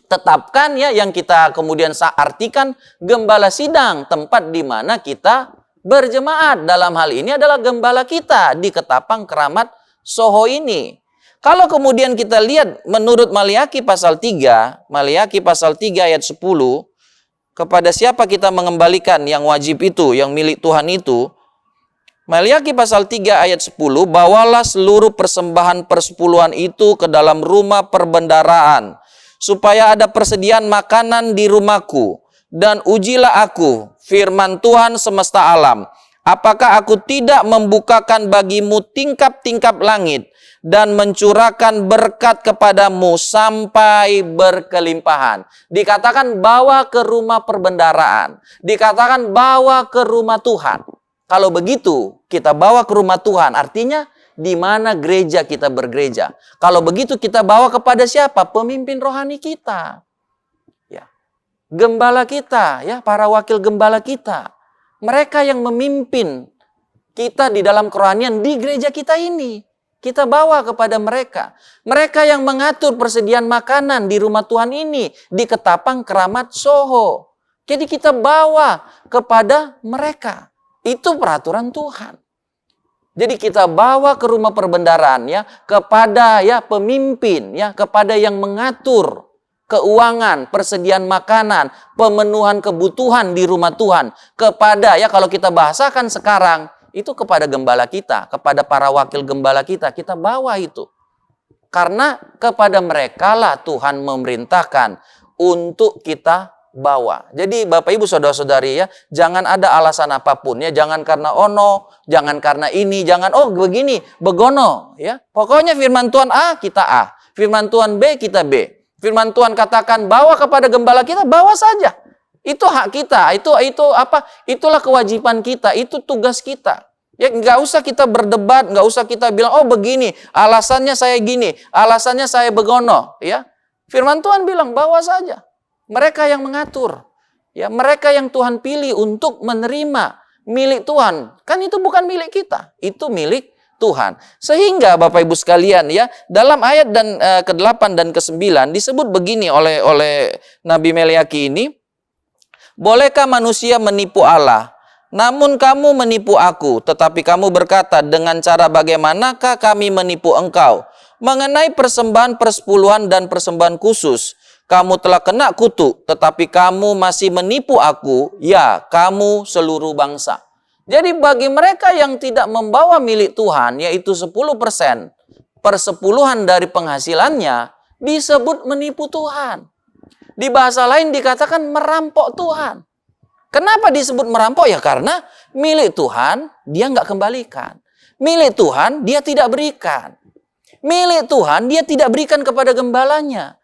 tetapkan ya, yang kita kemudian artikan gembala sidang, tempat di mana kita berjemaat. Dalam hal ini adalah gembala kita di Ketapang Keramat Soho ini. Kalau kemudian kita lihat menurut Maliaki pasal 3, Maliaki pasal 3 ayat 10, kepada siapa kita mengembalikan yang wajib itu, yang milik Tuhan itu. Maliaki pasal 3 ayat 10, bawalah seluruh persembahan persepuluhan itu ke dalam rumah perbendaraan, supaya ada persediaan makanan di rumahku. Dan ujilah aku, firman Tuhan semesta alam, apakah aku tidak membukakan bagimu tingkap-tingkap langit dan mencurahkan berkat kepadamu sampai berkelimpahan. Dikatakan bawa ke rumah perbendaraan. Dikatakan bawa ke rumah Tuhan. Kalau begitu, kita bawa ke rumah Tuhan, artinya di mana gereja kita bergereja. Kalau begitu kita bawa kepada siapa? Pemimpin rohani kita. Gembala kita, ya, para wakil gembala kita. Mereka yang memimpin kita di dalam kerohanian di gereja kita ini. Kita bawa kepada mereka. Mereka yang mengatur persediaan makanan di rumah Tuhan ini, di Ketapang Keramat Soho. Jadi kita bawa kepada mereka. Itu peraturan Tuhan. Jadi kita bawa ke rumah perbendaraan ya, kepada ya pemimpin, ya, kepada yang mengatur keuangan, persediaan makanan, pemenuhan kebutuhan di rumah Tuhan. Kepada, ya kalau kita bahasakan sekarang, itu kepada gembala kita, kepada para wakil gembala kita bawa itu. Karena kepada mereka lah Tuhan memerintahkan untuk kita bawa. Jadi Bapak Ibu Saudara-saudari ya, jangan ada alasan apapun ya, jangan karena ono, jangan karena ini, jangan oh begini, begono ya. Pokoknya firman Tuhan A, kita A. Firman Tuhan B, kita B. Firman Tuhan katakan bawa kepada gembala kita, bawa saja. Itu hak kita, itu apa? Itulah kewajiban kita, itu tugas kita. Ya nggak usah kita berdebat, nggak usah kita bilang oh begini, alasannya saya gini, alasannya saya begono, ya. Firman Tuhan bilang bawa saja. Mereka yang mengatur, ya, mereka yang Tuhan pilih untuk menerima milik Tuhan. Kan itu bukan milik kita, itu milik Tuhan. Sehingga Bapak Ibu sekalian ya, dalam ayat ke-8 dan ke-9 disebut begini oleh Nabi Maliaki ini, bolehkah manusia menipu Allah? Namun kamu menipu aku, tetapi kamu berkata, dengan cara bagaimanakah kami menipu engkau? Mengenai persembahan persepuluhan dan persembahan khusus, kamu telah kena kutuk, tetapi kamu masih menipu aku, ya kamu seluruh bangsa. Jadi bagi mereka yang tidak membawa milik Tuhan, yaitu 10%, persepuluhan dari penghasilannya, disebut menipu Tuhan. Di bahasa lain dikatakan merampok Tuhan. Kenapa disebut merampok? Ya karena milik Tuhan dia nggak kembalikan. Milik Tuhan dia tidak berikan. Milik Tuhan dia tidak berikan kepada gembalanya.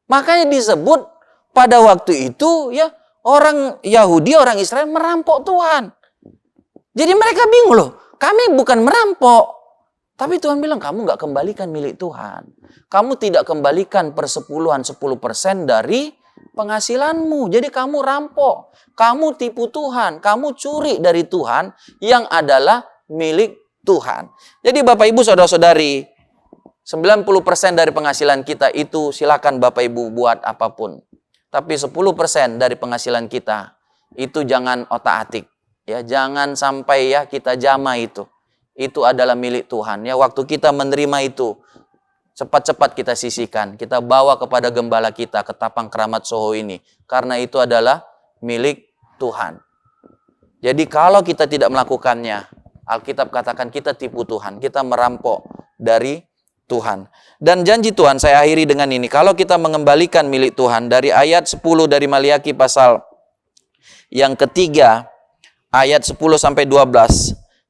Makanya disebut pada waktu itu ya orang Yahudi, orang Israel merampok Tuhan. Jadi mereka bingung loh. Kami bukan merampok. Tapi Tuhan bilang, kamu nggak kembalikan milik Tuhan. Kamu tidak kembalikan persepuluhan 10% dari penghasilanmu. Jadi kamu rampok. Kamu tipu Tuhan. Kamu curi dari Tuhan yang adalah milik Tuhan. Jadi Bapak Ibu Saudara-saudari, 90% dari penghasilan kita itu silakan Bapak Ibu buat apapun. Tapi 10% dari penghasilan kita itu jangan otak-atik. Ya, jangan sampai ya kita jama itu. Itu adalah milik Tuhan. Ya, waktu kita menerima itu, cepat-cepat kita sisihkan. Kita bawa kepada gembala kita ke Tapang Keramat Soho ini. Karena itu adalah milik Tuhan. Jadi kalau kita tidak melakukannya, Alkitab katakan kita tipu Tuhan. Kita merampok dari Tuhan. Dan janji Tuhan, saya akhiri dengan ini. Kalau kita mengembalikan milik Tuhan, dari ayat 10 dari Maliaki pasal yang ketiga, ayat 10-12,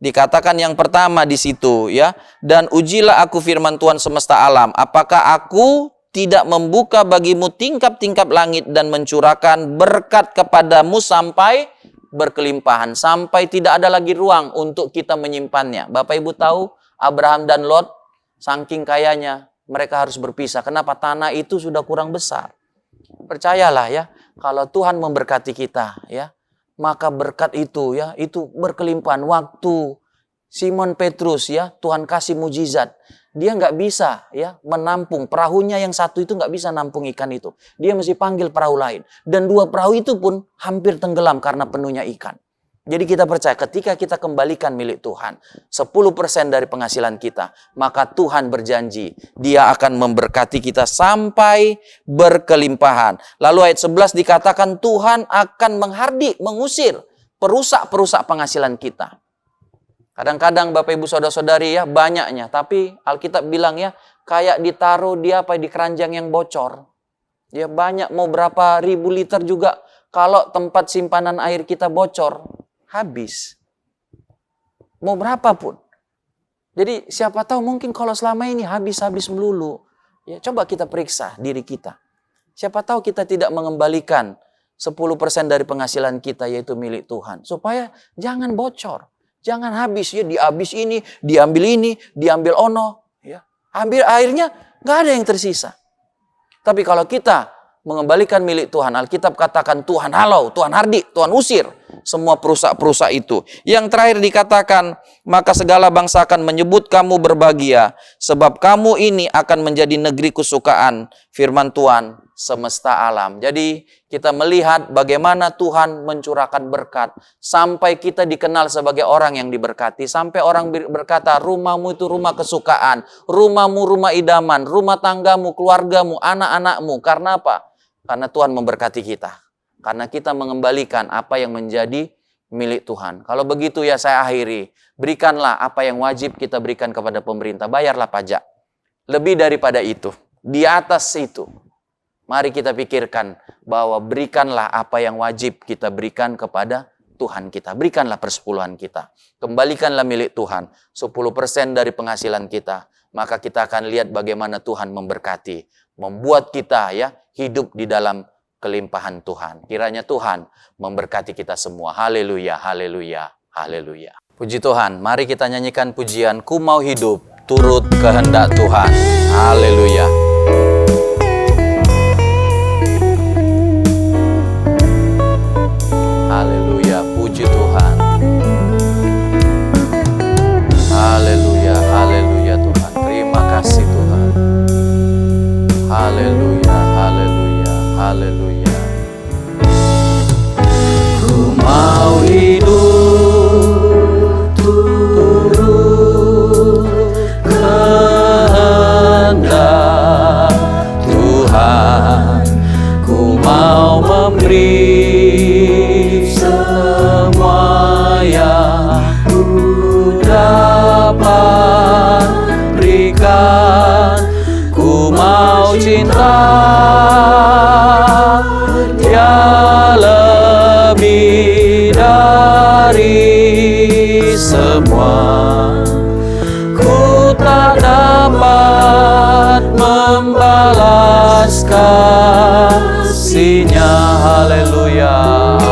dikatakan yang pertama di situ ya, dan ujilah aku firman Tuhan semesta alam, apakah aku tidak membuka bagimu tingkap-tingkap langit dan mencurahkan berkat kepadamu sampai berkelimpahan, sampai tidak ada lagi ruang untuk kita menyimpannya. Bapak Ibu tahu Abraham dan Lot saking kayanya mereka harus berpisah. Kenapa? Tanah itu sudah kurang besar. Percayalah ya, kalau Tuhan memberkati kita ya, maka berkat itu ya, itu berkelimpahan. Waktu Simon Petrus ya, Tuhan kasih mujizat. Dia nggak bisa ya menampung. Perahunya yang satu itu nggak bisa nampung ikan itu. Dia mesti panggil perahu lain. Dan dua perahu itu pun hampir tenggelam karena penuhnya ikan. Jadi kita percaya ketika kita kembalikan milik Tuhan 10% dari penghasilan kita, maka Tuhan berjanji Dia akan memberkati kita sampai berkelimpahan. Lalu ayat 11 dikatakan Tuhan akan menghardik, mengusir perusak-perusak penghasilan kita. Kadang-kadang Bapak Ibu Saudara-saudari ya banyaknya, tapi Alkitab bilang ya kayak ditaruh di keranjang yang bocor. Ya banyak, mau berapa ribu liter juga kalau tempat simpanan air kita bocor, habis. Mau berapapun. Jadi siapa tahu mungkin kalau selama ini habis-habis melulu. Ya, coba kita periksa diri kita. Siapa tahu kita tidak mengembalikan 10% dari penghasilan kita yaitu milik Tuhan. Supaya jangan bocor. Jangan habis ya, dihabis ini, diambil ono. Ya. Ambil airnya gak ada yang tersisa. Tapi kalau kita mengembalikan milik Tuhan, Alkitab katakan Tuhan halau, Tuhan hardik, Tuhan usir semua perusak-perusak itu. Yang terakhir dikatakan, maka segala bangsa akan menyebut kamu berbahagia, sebab kamu ini akan menjadi negeri kesukaan, firman Tuhan semesta alam. Jadi kita melihat bagaimana Tuhan mencurahkan berkat, sampai kita dikenal sebagai orang yang diberkati, sampai orang berkata, rumahmu itu rumah kesukaan, rumahmu rumah idaman, rumah tanggamu, keluargamu, anak-anakmu. Karena apa? Karena Tuhan memberkati kita. Karena kita mengembalikan apa yang menjadi milik Tuhan. Kalau begitu ya saya akhiri. Berikanlah apa yang wajib kita berikan kepada pemerintah. Bayarlah pajak. Lebih daripada itu. Di atas itu. Mari kita pikirkan bahwa berikanlah apa yang wajib kita berikan kepada Tuhan kita. Berikanlah persepuluhan kita. Kembalikanlah milik Tuhan. 10% dari penghasilan kita. Maka kita akan lihat bagaimana Tuhan memberkati. Membuat kita ya hidup di dalam kelimpahan Tuhan. Kiranya Tuhan memberkati kita semua. Haleluya, haleluya, haleluya. Puji Tuhan, mari kita nyanyikan pujian Ku Mau Hidup Turut Kehendak Tuhan. Haleluya. Haleluya, puji Tuhan. Haleluya, haleluya Tuhan. Terima kasih Tuhan. Haleluya, haleluya, haleluya. Ku mau hidup turut kehendak cinta, Dia lebih dari semua. Ku tak dapat membalas kasih-Nya. Haleluya,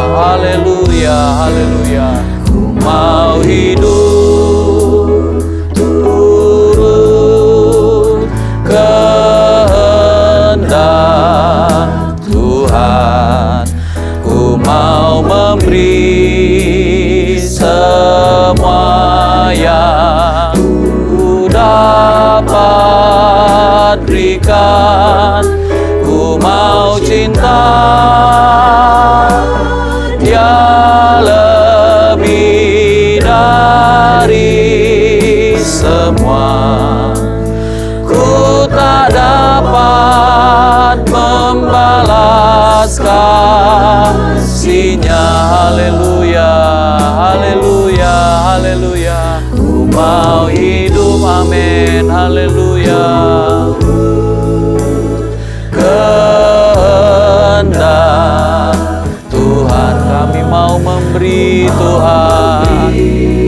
haleluya, haleluya. Ku mau hidup turut kehendak Tuhan. Ku mau memberi semua yang ku dapat berikan. Ku mau cinta, Dia lebih dari semua. Ku tak dapat membalas kasih-Nya. Haleluya, haleluya, haleluya. Ku mau hidup, amin, haleluya. Kehendak Tuhan, kami mau memberi Tuhan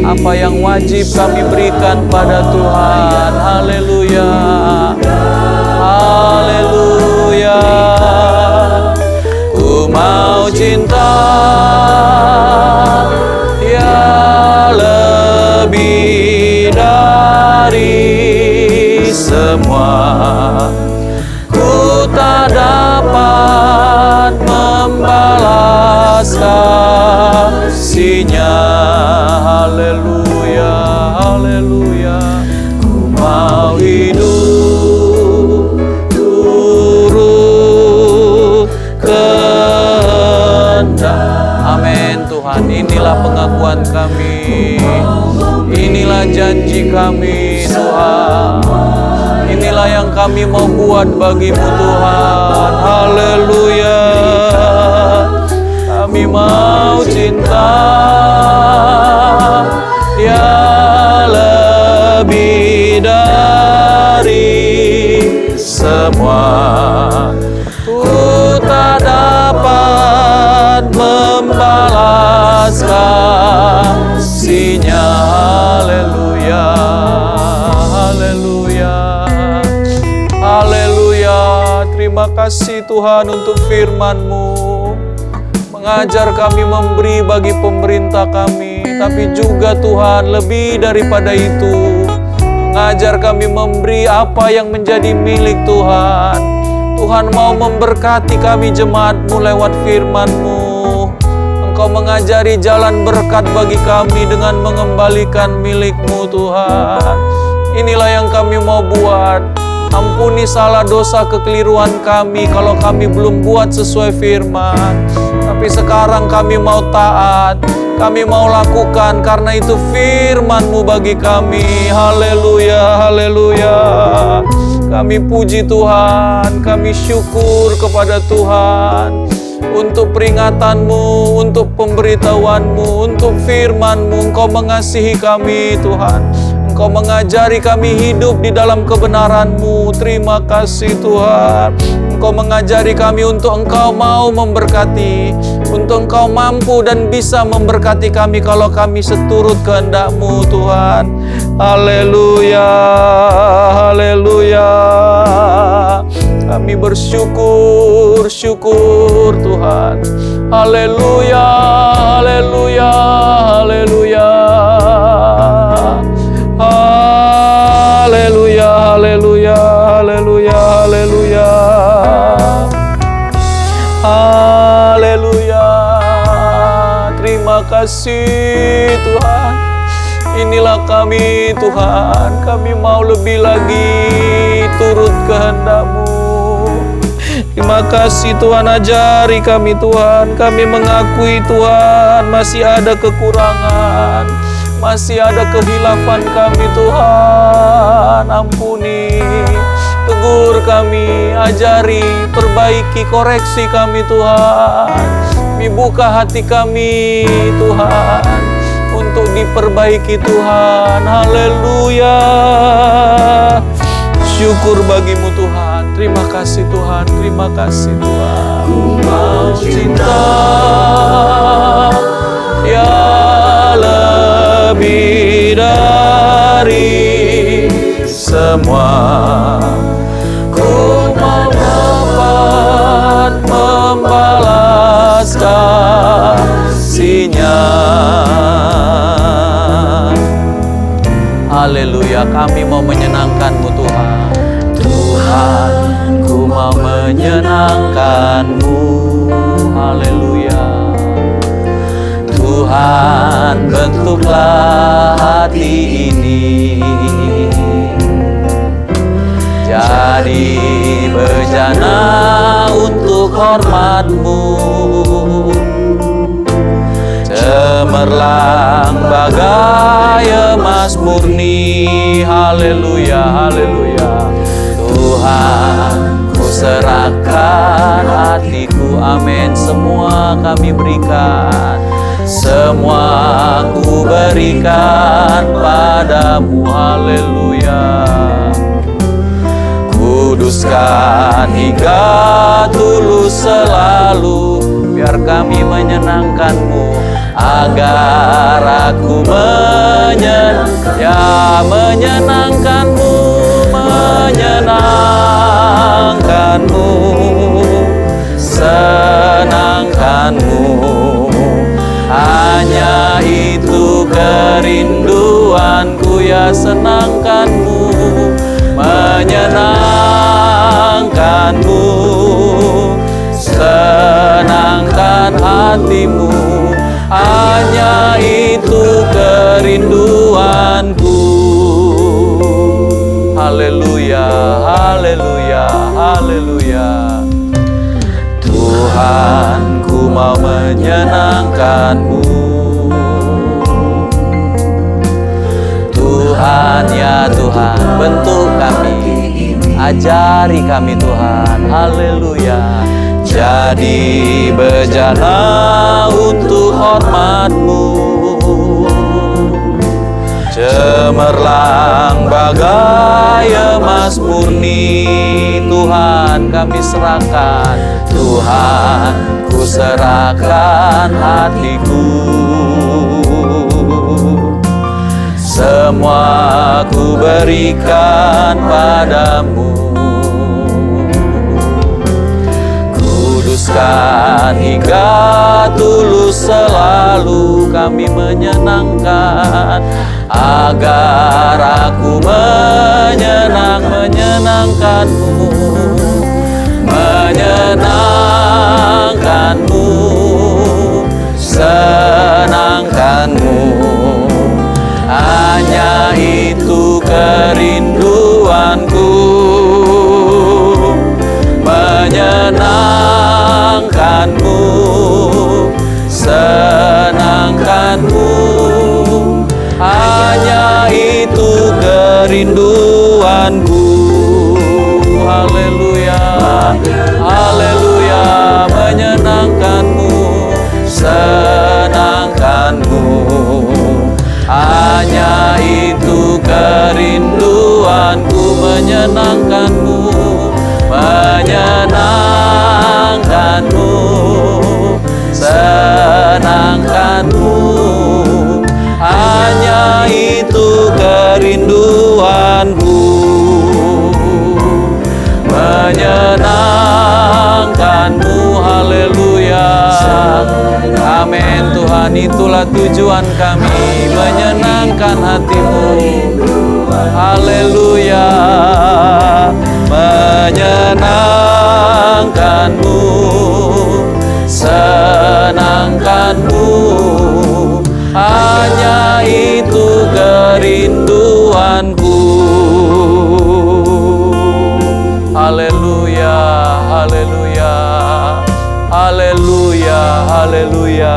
apa yang wajib kami berikan pada Tuhan. Haleluya, haleluya. Ku mau cinta, Dia lebih dari semua. Ku tak dapat membalas kasih-Nya. Haleluya, haleluya. Ku mau hidup turut kehendak. Amin Tuhan, inilah pengakuan kami, inilah janji kami Tuhan. Inilah yang kami mau buat bagimu Tuhan. Haleluya. Kami mau cinta, Dia lebih dari semua. Ku tak dapat membalas kasih-Nya. Haleluya, haleluya, haleluya. Terima kasih Tuhan untuk firman-Mu, mengajar kami memberi bagi pemerintah kami, tapi juga Tuhan lebih daripada itu, mengajar kami memberi apa yang menjadi milik Tuhan. Tuhan mau memberkati kami jemaat-Mu lewat firman-Mu. Engkau mengajari jalan berkat bagi kami dengan mengembalikan milik-Mu Tuhan. Inilah yang kami mau buat. Ampuni salah dosa kekeliruan kami kalau kami belum buat sesuai firman. Tapi sekarang kami mau taat, kami mau lakukan karena itu firman-Mu bagi kami. Haleluya, haleluya. Kami puji Tuhan, kami syukur kepada Tuhan untuk peringatan-Mu, untuk pemberitahuan-Mu, untuk firman-Mu. Engkau mengasihi kami Tuhan. Engkau mengajari kami hidup di dalam kebenaran-Mu. Terima kasih Tuhan. Engkau mengajari kami untuk Engkau mau memberkati, untuk Engkau mampu dan bisa memberkati kami kalau kami seturut kehendak-Mu Tuhan. Haleluya, haleluya. Kami bersyukur, syukur Tuhan. Haleluya, haleluya, haleluya. Haleluya, haleluya, haleluya, haleluya. Haleluya. Terima kasih Tuhan. Inilah kami Tuhan. Kami mau lebih lagi turut kehendak-Mu. Terima kasih Tuhan, ajari kami Tuhan. Kami mengakui Tuhan masih ada kekurangan, masih ada kehilafan kami Tuhan. Ampuni, tegur kami, ajari, perbaiki, koreksi kami Tuhan. Kami buka hati kami Tuhan untuk diperbaiki Tuhan. Haleluya. Syukur bagimu Tuhan. Terima kasih Tuhan, terima kasih Tuhan. Ku mau cinta ya lebih dari semua. Ku mau dapat membalas kasih-Nya. Haleluya, kami mau menyenangkan-Mu Tuhan. Tuhan, ku mau menyenangkan-Mu. Haleluya. Tuhan, bentuklah hati ini jadi bejana untuk hormat-Mu, cemerlang bagai emas murni. Haleluya, haleluya. Tuhan, ku serahkan hatiku, amin. Semua kami berikan, semua ku berikan padamu. Haleluya. Kuduskan hingga tulus selalu, biar kami menyenangkan-Mu, agar aku menyenangkan-Mu, menyenangkan-Mu, senangkan-Mu. Hanya itu kerinduanku, ya senangkan-Mu, menyenangkan-Mu, senangkan hatimu. Hanya itu kerinduanku. Haleluya, haleluya, haleluya. Tuhan, ku mau menyenangkan-Mu. Tuhan, ya Tuhan, bentuk kami, ajari kami Tuhan. Haleluya. Jadi bejana untuk hormat-Mu, cemerlang bagai emas murni. Tuhan, kami serahkan, Tuhan, ku serahkan hatiku. Semua ku berikan padamu. Kuduskan hingga tulus selalu, kami menyenangkan, agar aku menyenangkan-Mu, menyenangkan-Mu, senangkan-Mu. Hanya itu kerinduanku, menyenangkan-Mu, senangkan-Mu. Hanya itu kerinduanku. Haleluya, haleluya. Menyenangkan-Mu, senangkan-Mu. Hanya itu kerinduanku, menyenangkan-Mu, menyenangkan-Mu, senangkan-Mu. Hanya itu kerinduanku, menyenangkan-Mu. Haleluya, amin. Tuhan, itulah tujuan kami, menyenangkan hati-Mu. Haleluya, menyenangkan-Mu, senangkan-Mu. Hanya itu kerinduanku. Haleluya, haleluya, haleluya, haleluya,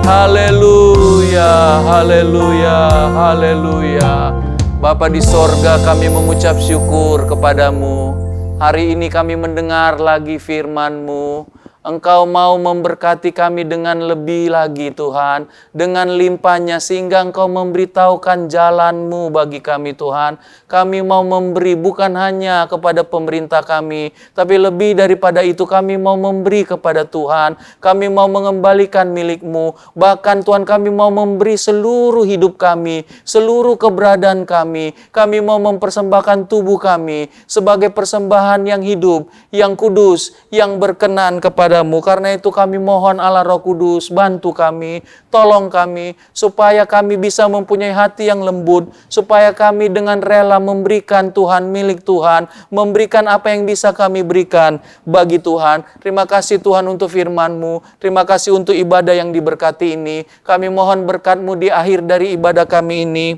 haleluya, haleluya, haleluya. Bapa di sorga, kami mengucap syukur kepadamu. Hari ini kami mendengar lagi firman-Mu. Engkau mau memberkati kami dengan lebih lagi Tuhan, dengan limpahnya, sehingga Engkau memberitahukan jalan-Mu bagi kami Tuhan. Kami mau memberi bukan hanya kepada pemerintah kami, tapi lebih daripada itu kami mau memberi kepada Tuhan. Kami mau mengembalikan milik-Mu. Bahkan Tuhan, kami mau memberi seluruh hidup kami, seluruh keberadaan kami. Kami mau mempersembahkan tubuh kami sebagai persembahan yang hidup, yang kudus, yang berkenan kepadamu. Karena itu kami mohon Allah Roh Kudus, bantu kami, tolong kami, supaya kami bisa mempunyai hati yang lembut, supaya kami dengan rela memberikan Tuhan, milik Tuhan, memberikan apa yang bisa kami berikan bagi Tuhan. Terima kasih Tuhan untuk firman-Mu, terima kasih untuk ibadah yang diberkati ini. Kami mohon berkat-Mu di akhir dari ibadah kami ini.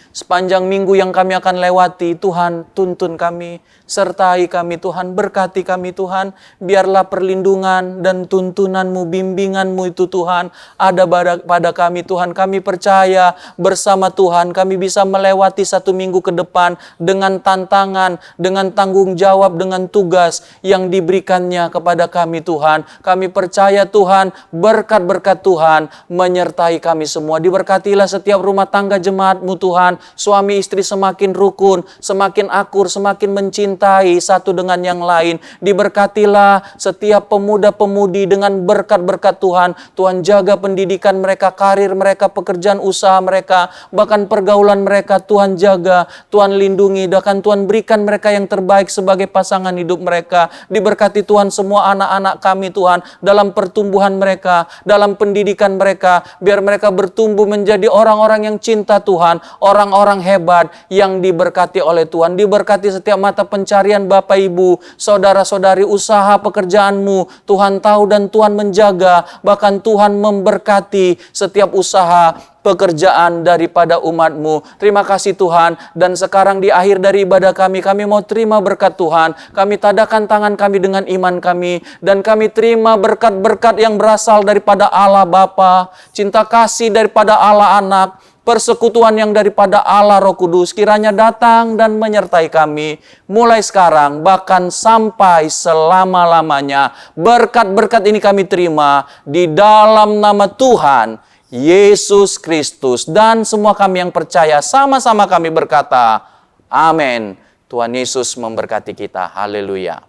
Sepanjang minggu yang kami akan lewati, Tuhan tuntun kami, sertai kami Tuhan, berkati kami Tuhan. Biarlah perlindungan dan tuntunan-Mu, bimbingan-Mu itu Tuhan ada pada kami Tuhan. Kami percaya bersama Tuhan kami bisa melewati satu minggu ke depan dengan tantangan, dengan tanggung jawab, dengan tugas yang diberikannya kepada kami Tuhan. Kami percaya Tuhan, berkat-berkat Tuhan menyertai kami semua. Diberkatilah setiap rumah tangga jemaat-Mu Tuhan. Suami istri semakin rukun, semakin akur, semakin mencintai satu dengan yang lain. Diberkatilah setiap pemuda-pemudi dengan berkat-berkat Tuhan. Tuhan jaga pendidikan mereka, karir mereka, pekerjaan usaha mereka, bahkan pergaulan mereka. Tuhan jaga, Tuhan lindungi, bahkan Tuhan berikan mereka yang terbaik sebagai pasangan hidup mereka. Diberkati Tuhan semua anak-anak kami Tuhan, dalam pertumbuhan mereka, dalam pendidikan mereka. Biar mereka bertumbuh menjadi orang-orang yang cinta Tuhan, orang-orang hebat yang diberkati oleh Tuhan. Diberkati setiap mata pencarian Bapak Ibu, saudara-saudari, usaha pekerjaan-Mu. Tuhan tahu dan Tuhan menjaga, bahkan Tuhan memberkati setiap usaha pekerjaan daripada umat-Mu. Terima kasih Tuhan. Dan sekarang di akhir dari ibadah kami mau terima berkat Tuhan. Kami tadakan tangan kami dengan iman kami, dan kami terima berkat-berkat yang berasal daripada Allah Bapa, cinta kasih daripada Allah Anak, persekutuan yang daripada Allah Roh Kudus kiranya datang dan menyertai kami mulai sekarang bahkan sampai selama-lamanya. Berkat-berkat ini kami terima di dalam nama Tuhan Yesus Kristus, dan semua kami yang percaya sama-sama kami berkata, amin. Tuhan Yesus memberkati kita. Haleluya.